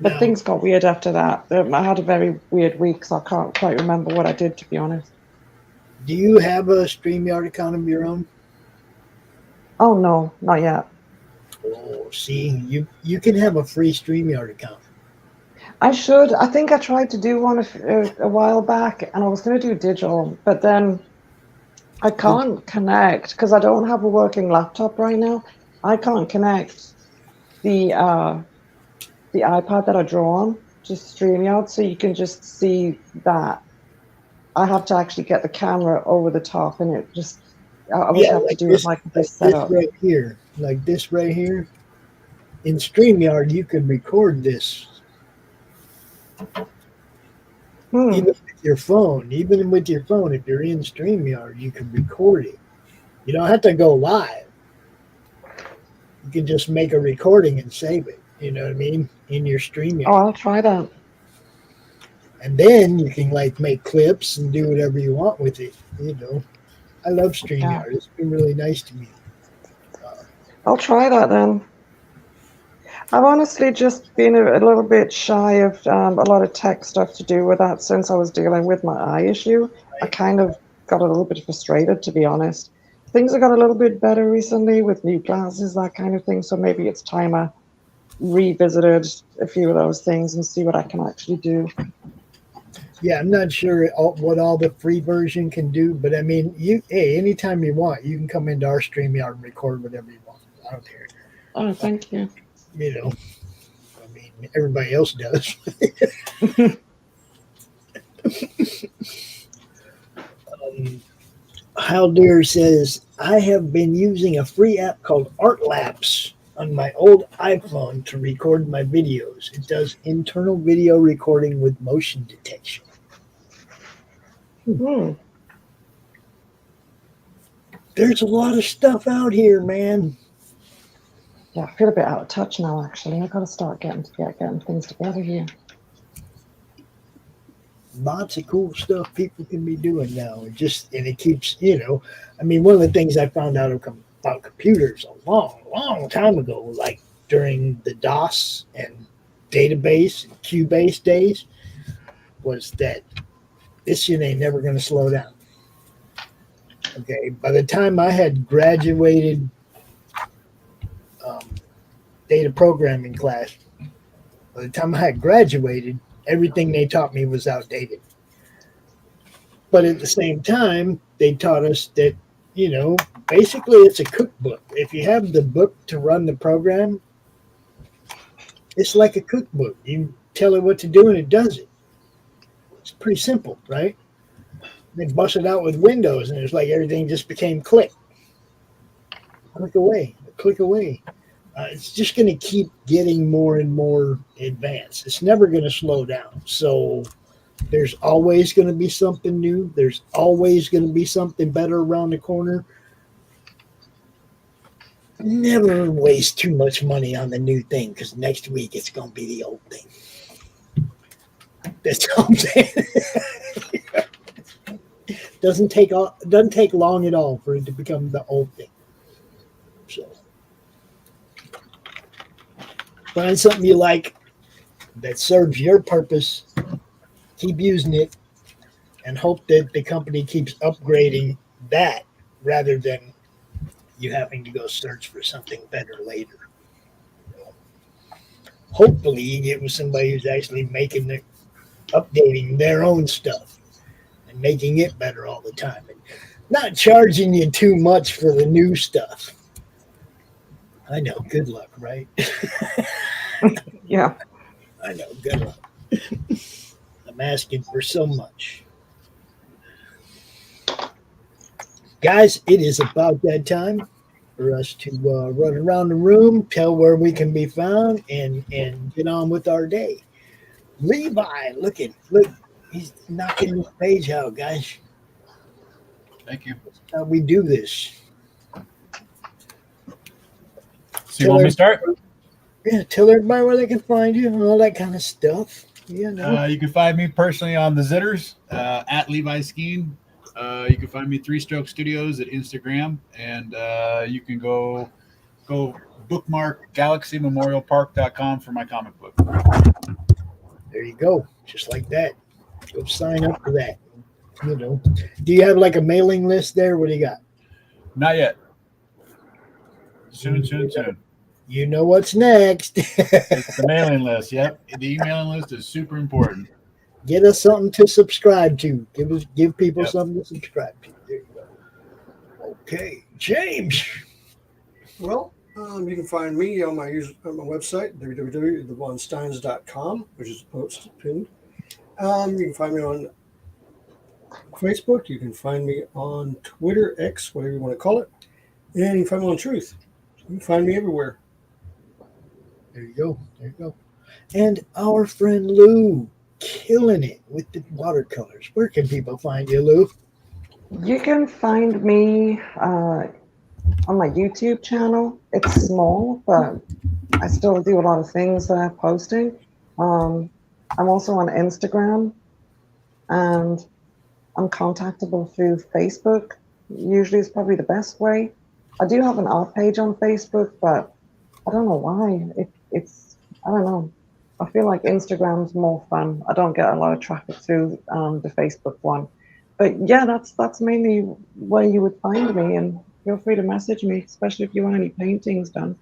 But things got weird after that. I had a very weird week, so I can't quite remember what I did, to be honest. Do you have a StreamYard account of your own? Oh, no, not yet. Oh, see, you can have a free StreamYard account. I should. I think I tried to do one a while back, and I was going to do digital, but then I can't connect because I don't have a working laptop right now. I can't connect the iPad that I draw on to StreamYard, so you can just see that. I have to actually get the camera over the top, and it just I always have to do it like this setup. This right here, like this right here. In StreamYard, you can record this. Even with your phone, if you're in StreamYard, you can record it. You don't have to go live. You can just make a recording and save it. You know what I mean? In your StreamYard. Oh, I'll try that. And then you can like make clips and do whatever you want with it. You know, I love StreamYard. It's been really nice to me. I'll try that then. I've honestly just been a little bit shy of a lot of tech stuff to do with that since I was dealing with my eye issue. I kind of got a little bit frustrated, to be honest. Things have got a little bit better recently with new glasses, that kind of thing. So maybe it's time I revisited a few of those things and see what I can actually do. Yeah, I'm not sure what all the free version can do, but I mean, anytime you want, you can come into our StreamYard and record whatever you want. I don't care. Oh, thank you. You know, I mean, everybody else does. Haldir says, I have been using a free app called Art Labs on my old iPhone to record my videos. It does internal video recording with motion detection. There's a lot of stuff out here, man. Yeah, I feel a bit out of touch now, actually. I've got to start getting things together here. Lots of cool stuff people can be doing now. And it keeps, I mean, one of the things I found out about computers a long time ago, like during the DOS and database and Q-base days, was that this shit ain't never going to slow down. Okay, by the time I had graduated data programming class, by the time I had graduated, everything they taught me was outdated. But at the same time, they taught us that, basically it's a cookbook. If you have the book to run the program, it's like a cookbook. You tell it what to do and it does it. It's pretty simple, right? They bust it out with Windows and it's like everything just became click away. It's just going to keep getting more and more advanced. It's never going to slow down. So there's always going to be something new. There's always going to be something better around the corner. Never waste too much money on the new thing, because next week it's going to be the old thing. That's all I'm saying. Doesn't take long at all for it to become the old thing. So find something you like that serves your purpose, keep using it, and hope that the company keeps upgrading that rather than you having to go search for something better later. Hopefully you get with somebody who's actually updating their own stuff and making it better all the time and not charging you too much for the new stuff. I know, good luck, right? Yeah. I know, good luck. I'm asking for so much. Guys, it is about that time for us to run around the room, tell where we can be found, and get on with our day. Levi, look, he's knocking this page out, guys. Thank you. That's how we do this. So you want me to start? Yeah, tell everybody where they can find you and all that kind of stuff. You know. You can find me personally on the Zitters at Levi Skeen. You can find me 3 Stroke Studios at Instagram, and you can go bookmark galaxymemorialpark.com for my comic book. There you go, just like that. Go sign up for that. You know, do you have like a mailing list there? What do you got? Not yet. Soon. You know what's next. It's the mailing list. Yep, the emailing list is super important. Get us something to subscribe to. Give people something to subscribe to. There you go. Okay, James. Well, you can find me on my website, www.thevonsteins.com, which is pinned. You can find me on Facebook. You can find me on Twitter, X, whatever you want to call it. And you can find me on Truth. You can find me everywhere. There you go. And our friend Lou, killing it with the watercolors. Where can people find you, Lou? You can find me on my YouTube channel. It's small, but I still do a lot of things that I'm posting. I'm also on Instagram, and I'm contactable through Facebook. Usually it's probably the best way. I do have an art page on Facebook, but I don't know why. I don't know. I feel like Instagram's more fun. I don't get a lot of traffic through the Facebook one. But yeah, that's mainly where you would find me, and feel free to message me, especially if you want any paintings done.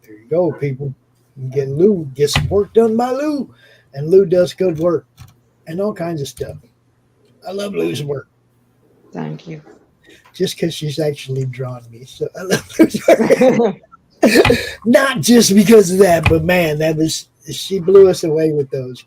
There you go, people. You can get some work done by Lou. And Lou does good work and all kinds of stuff. I love Lou's work. Thank you. Just because she's actually drawn me. So I love Lou's work. Not just because of that, but man, she blew us away with those.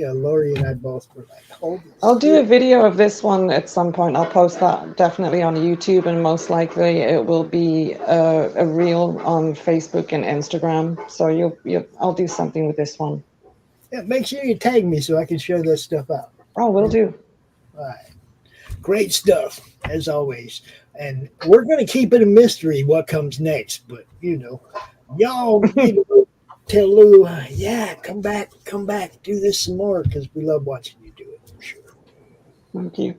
Laurie and I both were like, holy I'll do shit. a video of this one at some point. I'll post that definitely on YouTube, and most likely it will be a reel on Facebook and Instagram. So I'll do something with this one. Yeah, make sure you tag me so I can share that stuff out. Oh, will do. All right. Great stuff, as always. And we're going to keep it a mystery what comes next. But, y'all tell Lou, yeah, come back, do this some more, because we love watching you do it, for sure. Thank you.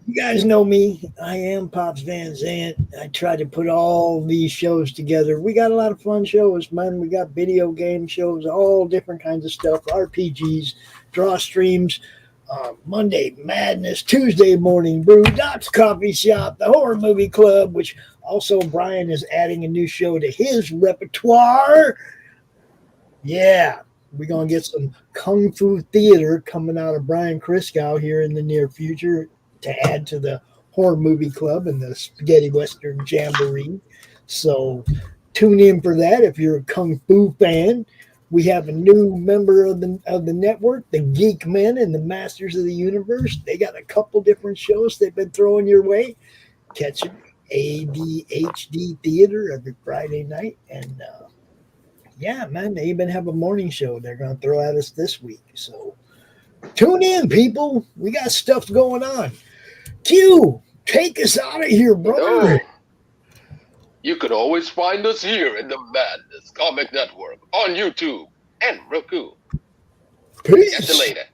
You guys know me. I am Pops Van Zant. I try to put all these shows together. We got a lot of fun shows, man. We got video game shows, all different kinds of stuff, RPGs, draw streams, Monday Madness, Tuesday Morning Brew, Doc's Coffee Shop, the Horror Movie Club, which also Brian is adding a new show to his repertoire. Yeah, we're going to get some Kung Fu theater coming out of Brian Christgau here in the near future to add to the Horror Movie Club and the Spaghetti Western Jamboree. So tune in for that if you're a Kung Fu fan. We have a new member of the network, the Geekmen and the Masters of the Universe. They got a couple different shows they've been throwing your way. Catch them, ADHD Theater every Friday night. And yeah, man, they even have a morning show they're going to throw at us this week. So tune in, people. We got stuff going on. Q, take us out of here, brother. You could always find us here in the Madness Comic Network on YouTube and Roku. Peace. Catch you later.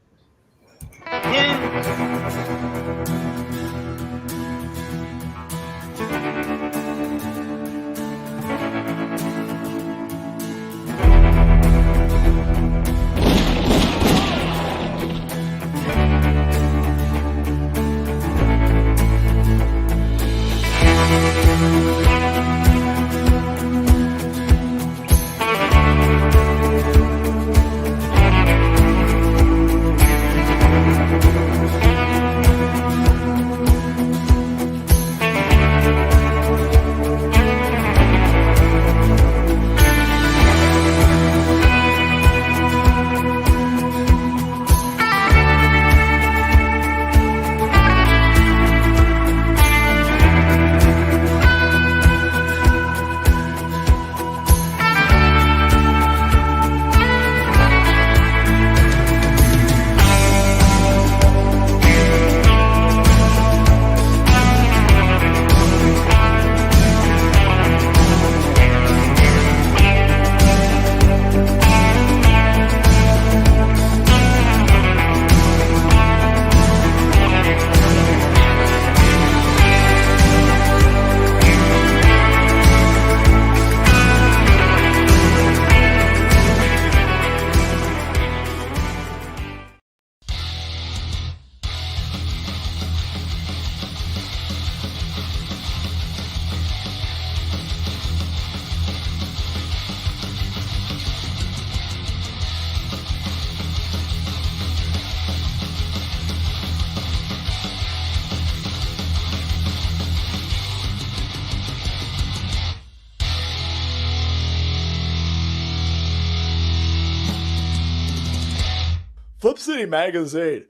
Flip City Magazine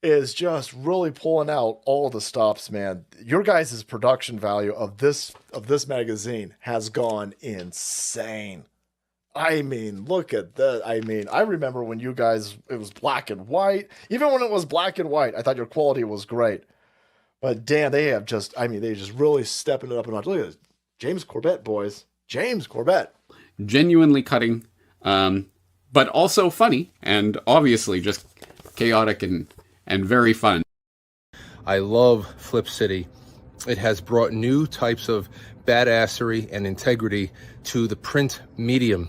is just really pulling out all the stops, man. Your guys' production value of this magazine has gone insane. I mean, look at that. I mean, I remember when you guys, it was black and white. Even when it was black and white, I thought your quality was great. But damn, they have just, I mean, they just really stepping it up a notch. Look at this. James Corbett, boys. James Corbett. Genuinely cutting, but also funny, and obviously just chaotic and very fun. I love Flip City. It has brought new types of badassery and integrity to the print medium.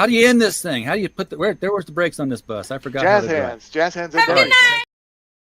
How do you end this thing? How do you put the where's the brakes on this bus? I forgot. Jazz how to drive. hands. Jazz hands and